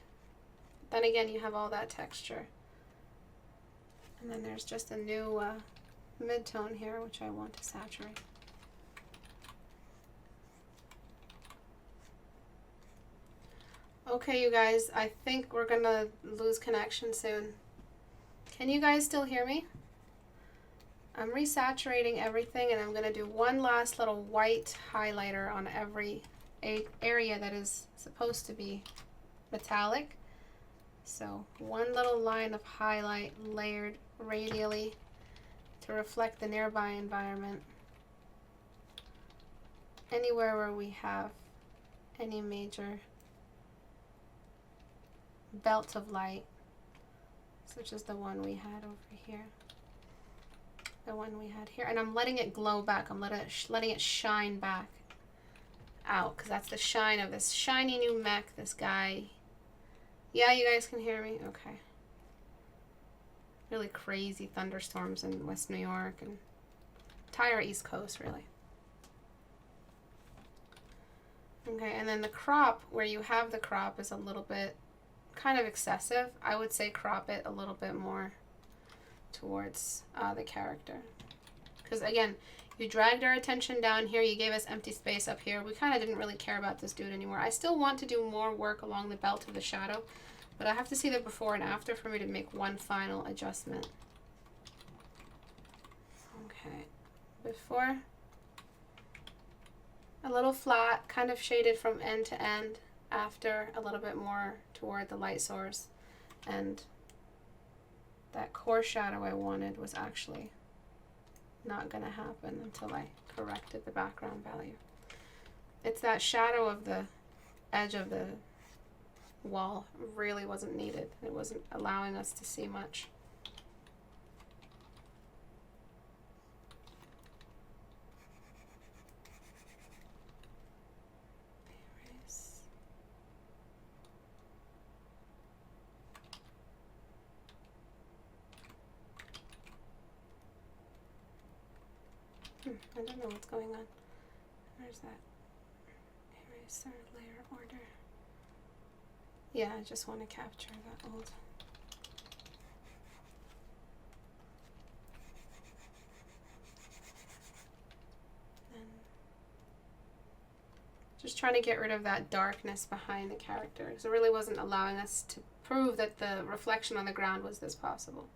Speaker 1: Then again, you have all that texture. And then there's just a new mid-tone here, which I want to saturate. Okay, you guys, I think we're gonna lose connection soon. Can you guys still hear me? I'm resaturating everything, and I'm gonna do one last little white highlighter on every area that is supposed to be metallic. So one little line of highlight layered radially to reflect the nearby environment. Anywhere where we have any major belt of light, such as the one we had over here, the one we had here, and I'm letting it glow back. I'm letting it shine back out, because that's the shine of this shiny new mech, this guy. Yeah, you guys can hear me? Okay. Really crazy thunderstorms in West New York and entire East Coast, really. Okay, and then the crop, where you have the crop, is a little bit kind of excessive. I would say crop it a little bit more towards the character. Because again, you dragged our attention down here, you gave us empty space up here. We kind of didn't really care about this dude anymore. I still want to do more work along the belt of the shadow, but I have to see the before and after for me to make one final adjustment. Okay, before, a little flat, kind of shaded from end to end. After, a little bit more toward the light source, and that core shadow I wanted was actually not going to happen until I corrected the background value. It's that shadow of the edge of the wall really wasn't needed. It wasn't allowing us to see much. I don't know what's going on. Where's that eraser layer order? Yeah, I just want to capture that old. Then just trying to get rid of that darkness behind the character, because it really wasn't allowing us to prove that the reflection on the ground was this possible.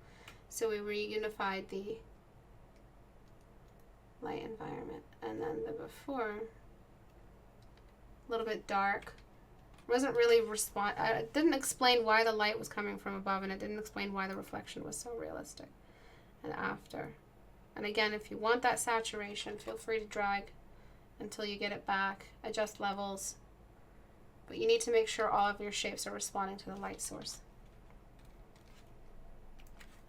Speaker 1: So we reunified the light environment, and then the before, a little bit dark. Wasn't really I didn't explain why the light was coming from above, and it didn't explain why the reflection was so realistic. And after, and again, if you want that saturation, feel free to drag until you get it back, adjust levels, but you need to make sure all of your shapes are responding to the light source.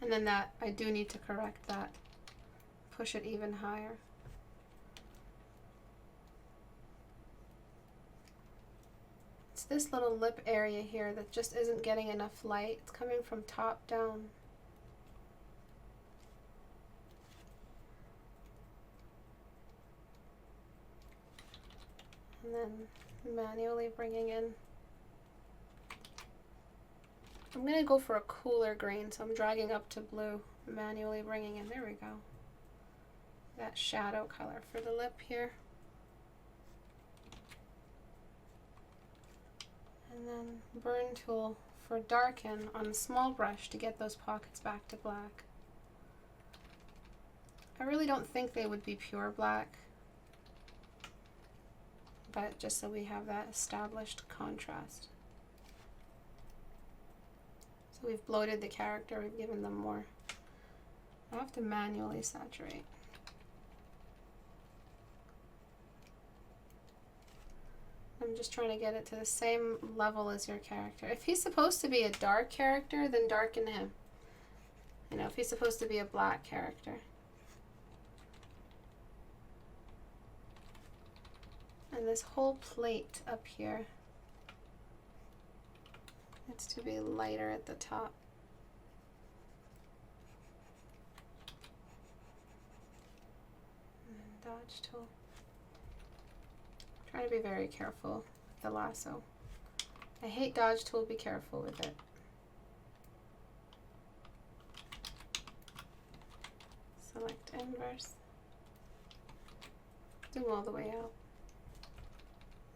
Speaker 1: And then that, I do need to correct that, push it even higher. It's this little lip area here that just isn't getting enough light. It's coming from top down. And then manually bringing in. I'm going to go for a cooler green, so I'm dragging up to blue, manually bringing in, there we go, that shadow color for the lip here. And then burn tool for darken on a small brush to get those pockets back to black. I really don't think they would be pure black, but just so we have that established contrast. So we've bloated the character, we've given them more. I have to manually saturate. I'm just trying to get it to the same level as your character. If he's supposed to be a dark character, then darken him. You know, if he's supposed to be a black character. And this whole plate up here needs to be lighter at the top. And then dodge tool. Try to be very careful with the lasso. I hate dodge tool, be careful with it. Select inverse. Zoom all the way out.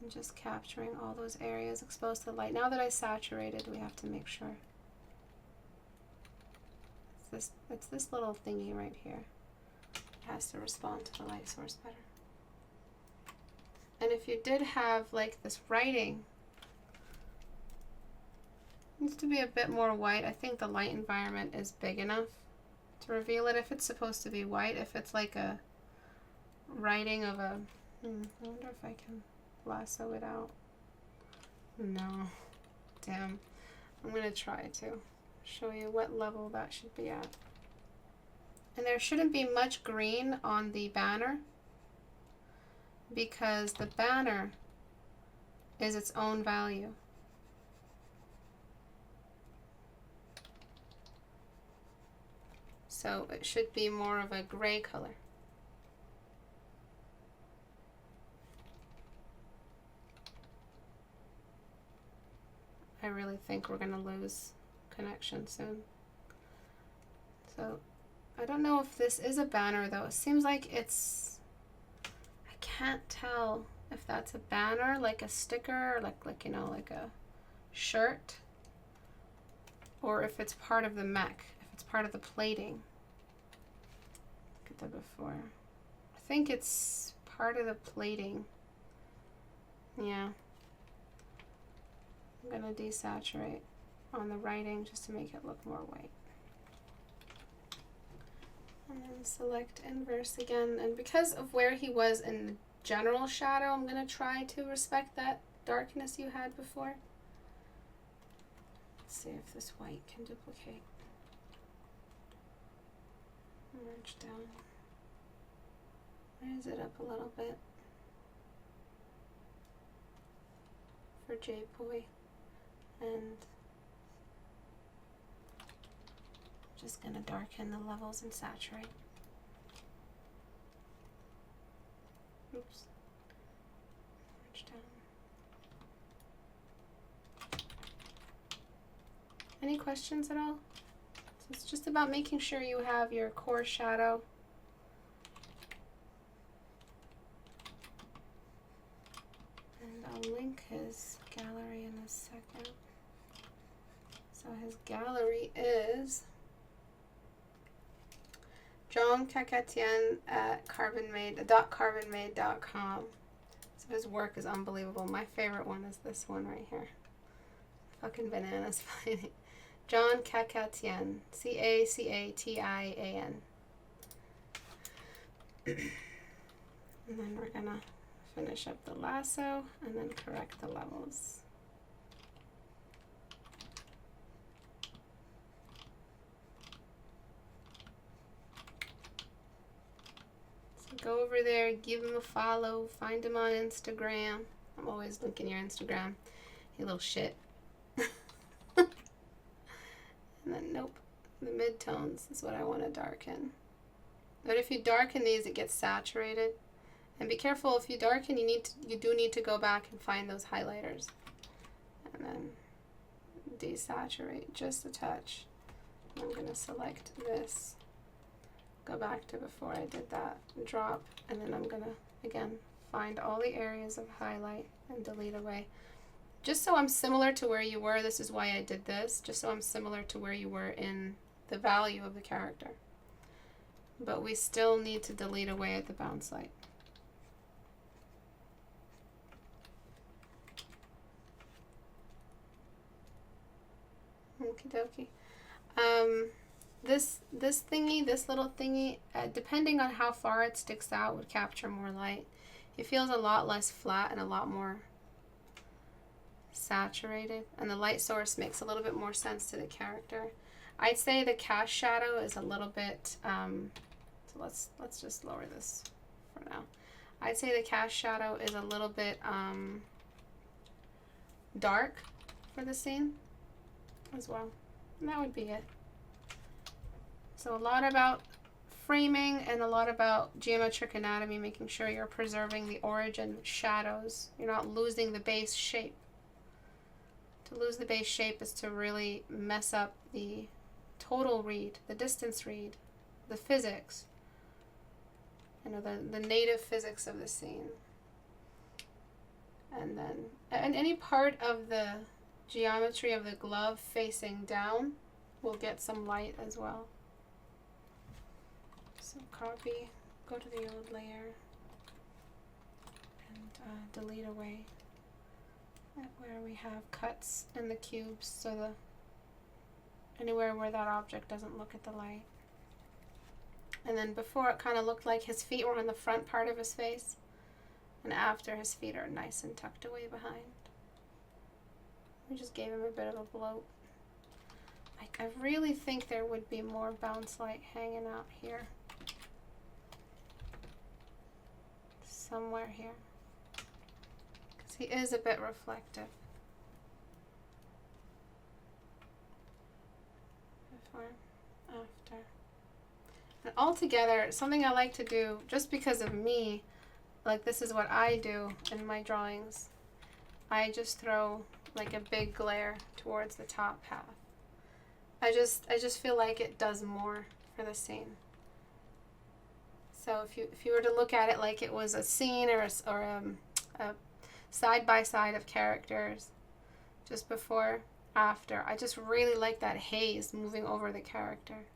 Speaker 1: And just capturing all those areas exposed to the light. Now that I saturated, we have to make sure. It's this little thingy right here. It has to respond to the light source better. And if you did have like this writing, it needs to be a bit more white. I think the light environment is big enough to reveal it if it's supposed to be white. If it's like a writing of a, I wonder if I can lasso it out. No, damn. I'm gonna try to show you what level that should be at. And there shouldn't be much green on the banner because the banner is its own value. So it should be more of a gray color. I really think we're going to lose connection soon. So I don't know if this is a banner though. It seems like it's, I can't tell if that's a banner, like a sticker, or like you know, like a shirt, or if it's part of the mech, if it's part of the plating. Look at the before. I think it's part of the plating. Yeah. I'm going to desaturate on the writing just to make it look more white. And then select inverse again. And because of where he was in the general shadow, I'm going to try to respect that darkness you had before. Let's see if this white can duplicate. Merge down. Raise it up a little bit for J-Poi. And I'm just going to darken the levels and saturate. Oops. Merge down. Any questions at all? So it's just about making sure you have your core shadow. And I'll link his gallery in a second. So his gallery is John Kakatian at carbonmade.com. So his work is unbelievable. My favorite one is this one right here. Fucking bananas. John Kakatian. Cacatian. And then we're gonna finish up the lasso and then correct the levels. Go over there, give him a follow, find him on Instagram. I'm always linking your Instagram, you little shit. And then, nope, the midtones is what I want to darken. But if you darken these, it gets saturated. And be careful, if you darken, you do need to go back and find those highlighters. And then desaturate just a touch. I'm going to select this. Go back to before I did that, drop, and then I'm gonna again find all the areas of highlight and delete away, just so I'm similar to where you were. This is why I did this, just so I'm similar to where you were in the value of the character, but we still need to delete away at the bounce light. Okie dokie. This thingy, this little thingy, depending on how far it sticks out, would capture more light. It feels a lot less flat and a lot more saturated, and the light source makes a little bit more sense to the character. I'd say the cast shadow is a little bit, so let's just lower this for now. I'd say the cast shadow is a little bit dark for the scene as well. And that would be it. So a lot about framing and a lot about geometric anatomy, making sure you're preserving the origin shadows. You're not losing the base shape. To lose the base shape is to really mess up the total read, the distance read, the physics, you know, the native physics of the scene. And then, and any part of the geometry of the glove facing down will get some light as well. So copy, go to the old layer, and delete away where we have cuts in the cubes, so anywhere where that object doesn't look at the light. And then before, it kind of looked like his feet were on the front part of his face, and after, his feet are nice and tucked away behind. We just gave him a bit of a bloat. I really think there would be more bounce light hanging out here. Somewhere here. Because he is a bit reflective. Before, after. And altogether, something I like to do, just because of me, like this is what I do in my drawings. I just throw like a big glare towards the top half. I just feel like it does more for the scene. So if you were to look at it like it was a scene or a side by side of characters, just before, after, I just really like that haze moving over the character.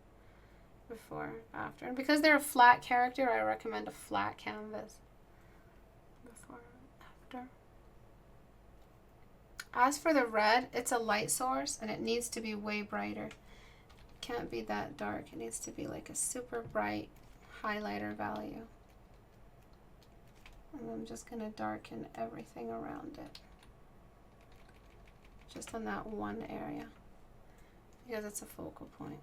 Speaker 1: Before, after, and because they're a flat character, I recommend a flat canvas. Before, after. As for the red, it's a light source and it needs to be way brighter. It can't be that dark. It needs to be like a super bright highlighter value. And I'm just going to darken everything around it. Just on that one area. Because it's a focal point.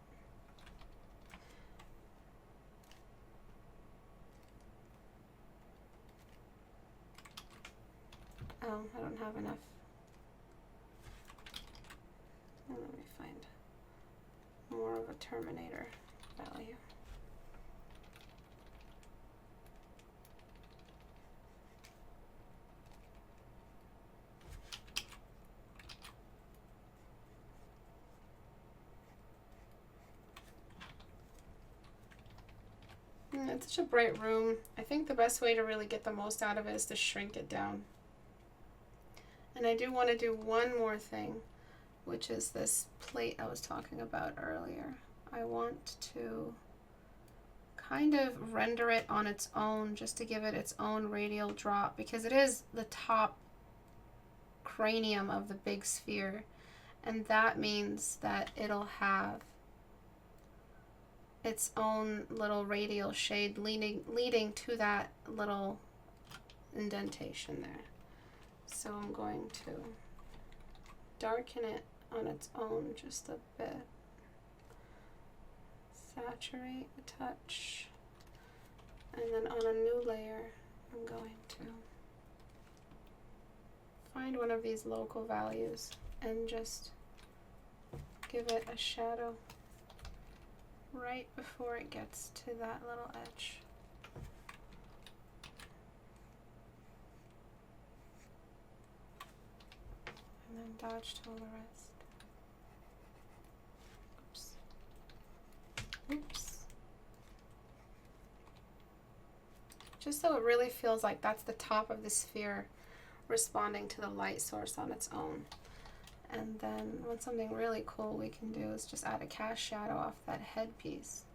Speaker 1: Oh, I don't have enough. And let me find more of a Terminator value. It's such a bright room. I think the best way to really get the most out of it is to shrink it down. And I do want to do one more thing, which is this plate I was talking about earlier. I want to kind of render it on its own, just to give it its own radial drop, because it is the top cranium of the big sphere, and that means that it'll have its own little radial shade leading to that little indentation there. So I'm going to darken it on its own just a bit. Saturate a touch. And then on a new layer, I'm going to find one of these local values and just give it a shadow right before it gets to that little edge. And then dodge tool the rest. Oops. Oops. Just so it really feels like that's the top of the sphere responding to the light source on its own. And then something really cool we can do is just add a cast shadow off that headpiece.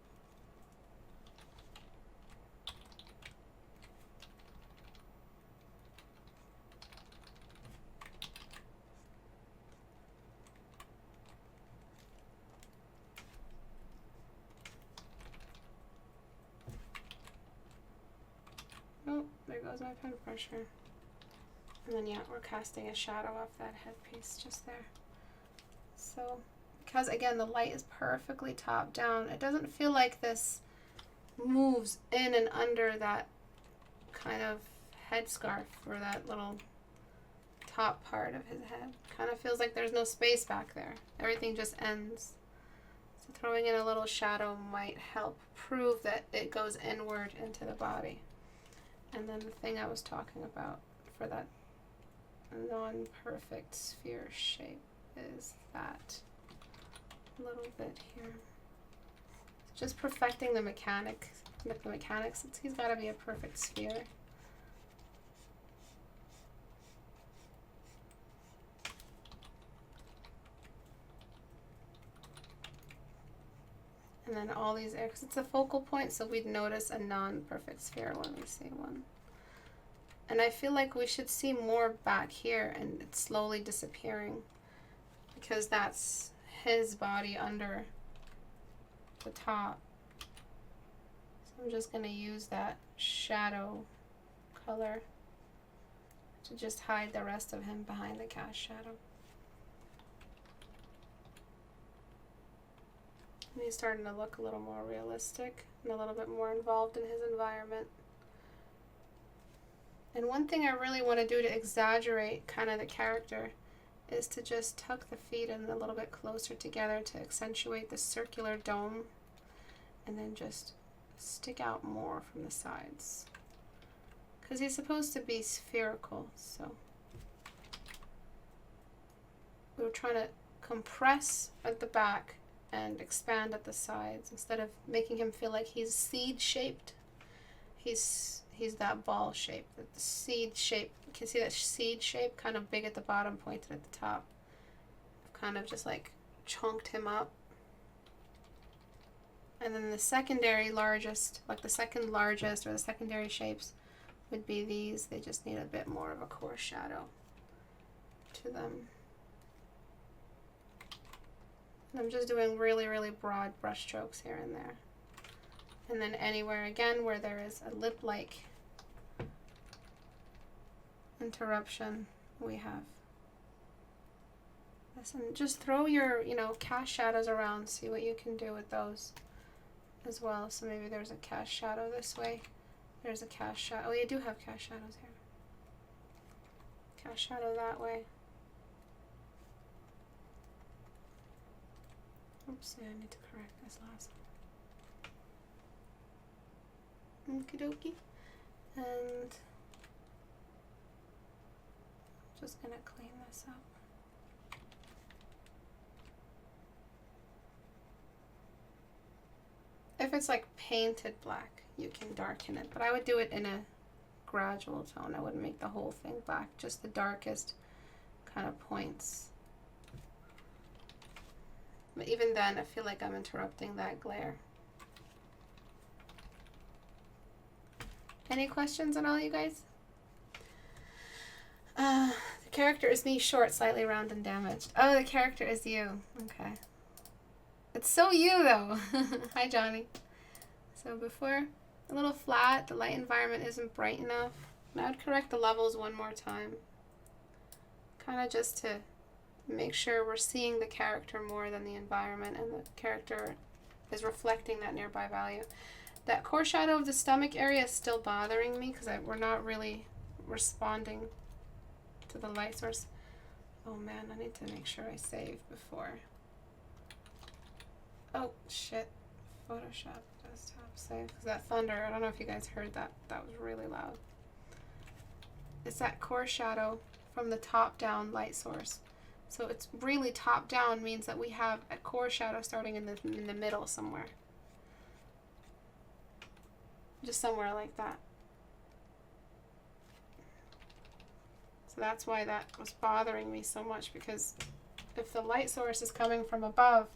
Speaker 1: Oh, there goes my pen pressure. And then yeah, we're casting a shadow off that headpiece just there. So, because again, the light is perfectly top down, it doesn't feel like this moves in and under that kind of headscarf for that little top part of his head. Kind of feels like there's no space back there. Everything just ends. So throwing in a little shadow might help prove that it goes inward into the body. And then the thing I was talking about for that non-perfect sphere shape is that little bit here. Just perfecting the mechanics. He's got to be a perfect sphere. And then all these areas, because it's a focal point, so we'd notice a non-perfect sphere when we see one. And I feel like we should see more back here, and it's slowly disappearing, because that's his body under the top. So I'm just going to use that shadow color to just hide the rest of him behind the cast shadow. And he's starting to look a little more realistic and a little bit more involved in his environment. And one thing I really want to do to exaggerate kind of the character is to just tuck the feet in a little bit closer together to accentuate the circular dome, and then just stick out more from the sides. Because he's supposed to be spherical, so we were trying to compress at the back and expand at the sides instead of making him feel like he's seed shaped. He's that ball shape, the seed shape. You can see that seed shape, kind of big at the bottom, pointed at the top. I've kind of just like chunked him up. And then the secondary largest, like the second largest or the secondary shapes would be these. They just need a bit more of a core shadow to them. And I'm just doing really, really broad brush strokes here and there. And then anywhere again where there is a lip-like interruption, we have this. And just throw your, cast shadows around, see what you can do with those as well. So maybe there's a cast shadow this way. There's a cast shadow. Oh, you do have cast shadows here. Cast shadow that way. Oops, yeah, I need to correct this last one. Okie dokie. And just gonna clean this up. If it's like painted black, you can darken it, but I would do it in a gradual tone. I wouldn't make the whole thing black, just the darkest kind of points. But even then, I feel like I'm interrupting that glare. Any questions at all, you guys? The character is me, short, slightly round, and damaged. Oh, the character is you. Okay. It's so you, though. Hi, Johnny. So before, a little flat, the light environment isn't bright enough. And I would correct the levels one more time. Kind of just to make sure we're seeing the character more than the environment, and the character is reflecting that nearby value. That core shadow of the stomach area is still bothering me because we're not really responding to the light source. Oh man, I need to make sure I save before. Oh shit, Photoshop desktop save. Because that thunder, I don't know if you guys heard that. That was really loud. It's that core shadow from the top down light source. So it's really top down means that we have a core shadow starting in the middle somewhere. Just somewhere like that. So that's why that was bothering me so much, because if the light source is coming from above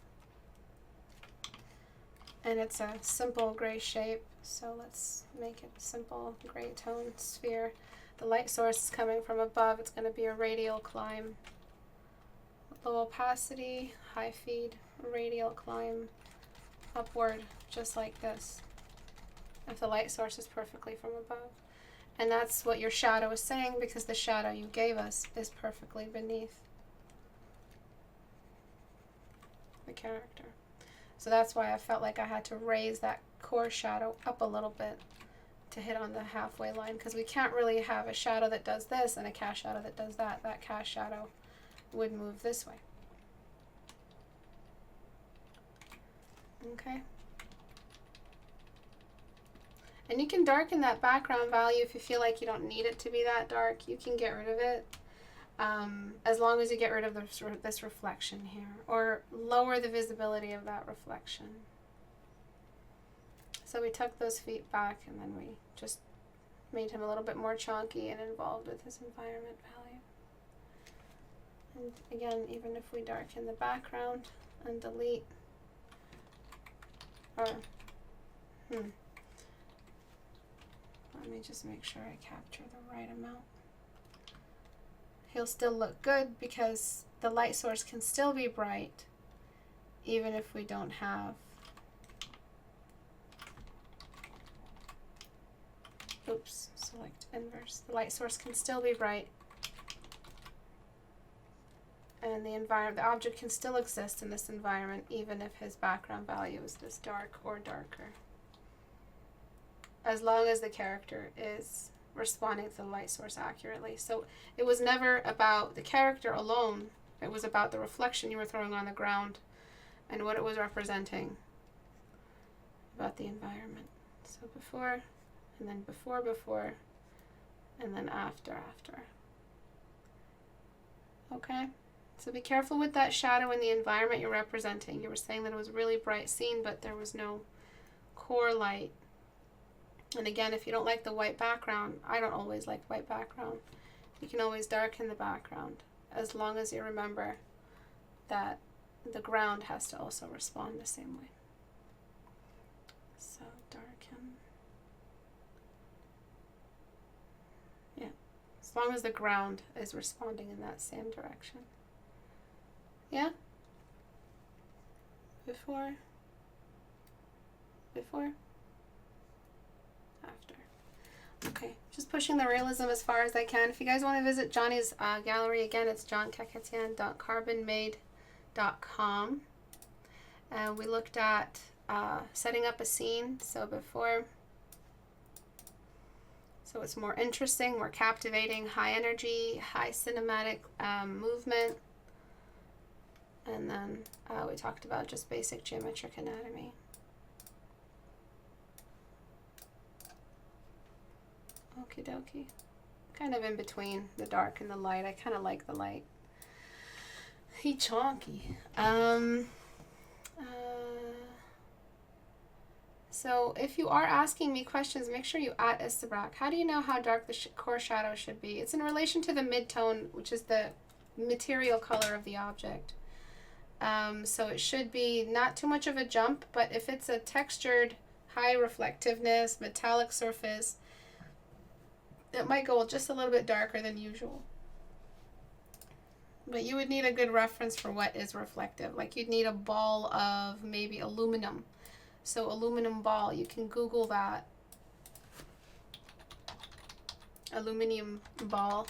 Speaker 1: and it's a simple gray shape, so let's make it a simple gray tone sphere. The light source is coming from above, it's going to be a radial climb. Low opacity, high feed, radial climb upward, just like this, if the light source is perfectly from above. And that's what your shadow is saying, because the shadow you gave us is perfectly beneath the character. So that's why I felt like I had to raise that core shadow up a little bit to hit on the halfway line, because we can't really have a shadow that does this and a cast shadow that does that. That cast shadow would move this way. Okay. And you can darken that background value if you feel like you don't need it to be that dark. You can get rid of it, as long as you get rid of this reflection here, or lower the visibility of that reflection. So we tucked those feet back, and then we just made him a little bit more chunky and involved with his environment value. And again, even if we darken the background and delete, or, let me just make sure I capture the right amount. He'll still look good because the light source can still be bright even if we don't have, oops, select inverse. The light source can still be bright, and the object can still exist in this environment even if his background value is this dark or darker, as long as the character is responding to the light source accurately. So it was never about the character alone, it was about the reflection you were throwing on the ground and what it was representing about the environment. So before, and then before, and then after. Okay? So be careful with that shadow in the environment you're representing. You were saying that it was a really bright scene, but there was no core light. And again, if you don't like the white background, I don't always like white background. You can always darken the background, as long as you remember that the ground has to also respond the same way. So darken. Yeah, as long as the ground is responding in that same direction. Yeah? Before. After. Okay, just pushing the realism as far as I can. If you guys want to visit Johnny's gallery, again, it's johnkaketian.carbonmade.com. And we looked at setting up a scene. So before, so it's more interesting, more captivating, high energy, high cinematic movement. And then we talked about just basic geometric anatomy. Okie dokie. Kind of in between the dark and the light. I kind of like the light. He chonky. So if you are asking me questions, make sure you @ Istebrak. How do you know how dark the core shadow should be? It's in relation to the midtone, which is the material color of the object. So it should be not too much of a jump, but if it's a textured, high reflectiveness, metallic surface, it might go just a little bit darker than usual. But you would need a good reference for what is reflective. Like you'd need a ball of maybe aluminum. So aluminum ball, you can Google that. Aluminum ball.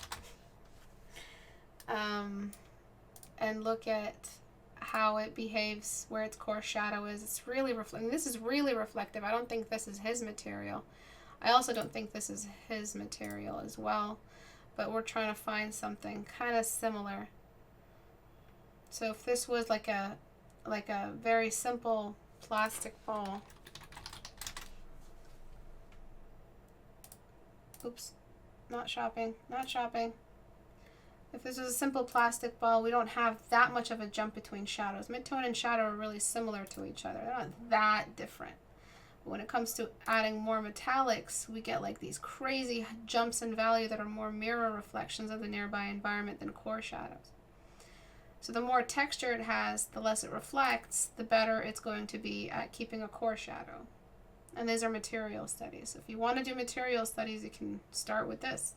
Speaker 1: And look at how it behaves, where its core shadow is. It's really reflective. This is really reflective. I don't think this is his material. I also don't think this is his material as well, but we're trying to find something kind of similar. So if this was like a very simple plastic ball. Oops, not shopping. If this was a simple plastic ball, we don't have that much of a jump between shadows. Midtone and shadow are really similar to each other. They're not that different. When it comes to adding more metallics, we get like these crazy jumps in value that are more mirror reflections of the nearby environment than core shadows. So the more texture it has, the less it reflects, the better it's going to be at keeping a core shadow. And these are material studies. If you want to do material studies, you can start with this.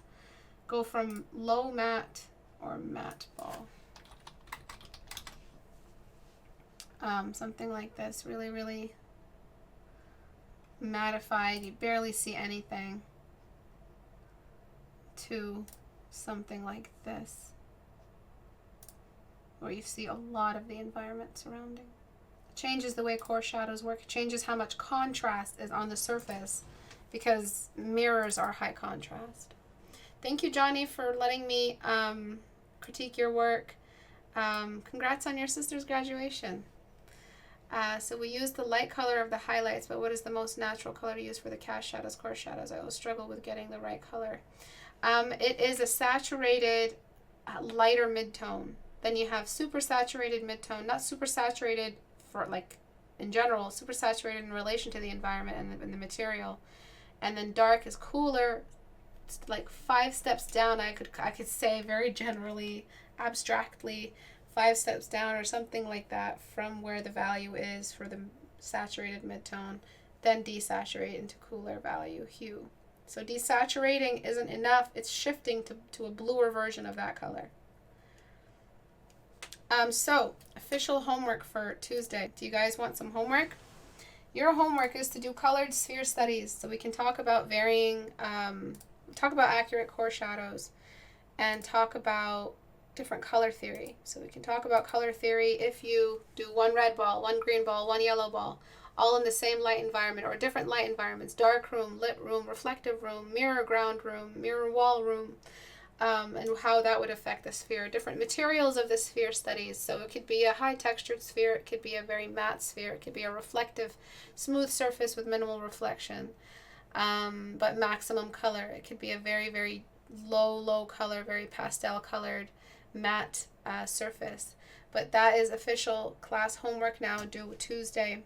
Speaker 1: Go from low matte or matte ball. Something like this, really, really mattified, you barely see anything, to something like this, where you see a lot of the environment surrounding. It changes the way core shadows work. It changes how much contrast is on the surface because mirrors are high contrast. Thank you, Johnny, for letting me critique your work. Congrats on your sister's graduation. So we use the light color of the highlights, but what is the most natural color to use for the cast shadows, coarse shadows? I always struggle with getting the right color. It is a saturated, lighter mid-tone. Then you have super saturated mid-tone, not super saturated for like in general, super saturated in relation to the environment and the material. And then dark is cooler, like 5 steps down. I could say very generally, abstractly, 5 steps down or something like that from where the value is for the saturated mid-tone, then desaturate into cooler value hue. So desaturating isn't enough, it's shifting to a bluer version of that color. So official homework for Tuesday. Do you guys want some homework? Your homework is to do colored sphere studies, so we can talk about varying, talk about accurate core shadows, and talk about different color theory. So we can talk about color theory if you do one red ball, one green ball, one yellow ball, all in the same light environment or different light environments, dark room, lit room, reflective room, mirror ground room, mirror wall room, and how that would affect the sphere. Different materials of the sphere studies. So it could be a high textured sphere, it could be a very matte sphere, it could be a reflective, smooth surface with minimal reflection, but maximum color. It could be a very, very low color, very pastel colored, matte surface. But that is official class homework now, due Tuesday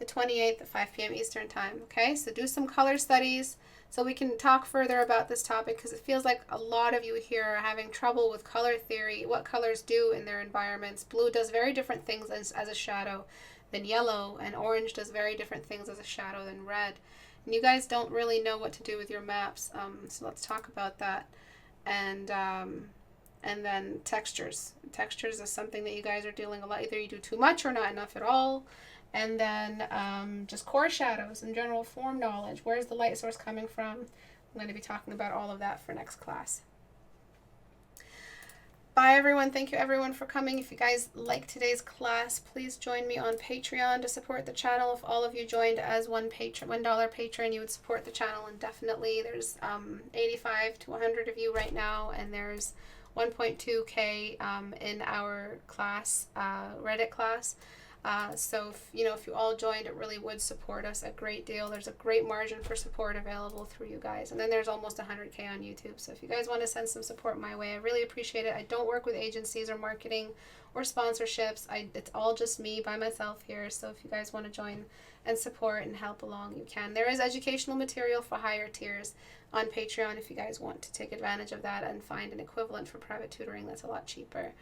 Speaker 1: the 28th at 5 p.m. Eastern time. Okay, so do some color studies so we can talk further about this topic, because it feels like a lot of you here are having trouble with color theory, what colors do in their environments. Blue does very different things as a shadow than yellow, and orange does very different things as a shadow than red. And you guys don't really know what to do with your maps, so let's talk about that. And then textures. Textures is something that you guys are dealing a lot. Either you do too much or not enough at all. And then just core shadows and general form knowledge. Where's the light source coming from? I'm going to be talking about all of that for next class. Bye, everyone. Thank you, everyone, for coming. If you guys like today's class, please join me on Patreon to support the channel. If all of you joined as $1 patron, you would support the channel indefinitely. There's 85 to 100 of you right now, and there's 1.2K in our class, Reddit class. So if you all joined, it really would support us a great deal. There's a great margin for support available through you guys. And then there's almost 100K on YouTube. So if you guys want to send some support my way, I really appreciate it. I don't work with agencies or marketing or sponsorships. It's all just me by myself here. So if you guys want to join and support and help along, you can. There is educational material for higher tiers on Patreon if you guys want to take advantage of that and find an equivalent for private tutoring that's a lot cheaper.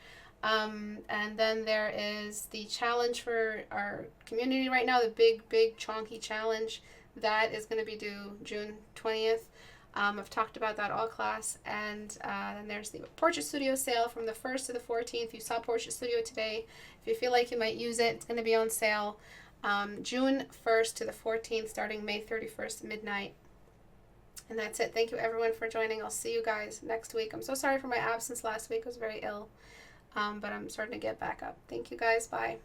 Speaker 1: And then there is the challenge for our community right now, the big chonky challenge that is going to be due June 20th. I've talked about that all class. And then there's the Portrait Studio sale from the 1st to the 14th. You saw Portrait Studio today. If you feel like you might use it, it's going to be on sale June 1st to the 14th, starting May 31st midnight. And that's it. Thank you, everyone, for joining. I'll see you guys next week. I'm so sorry for my absence last week. I was very ill. But I'm starting to get back up. Thank you guys. Bye.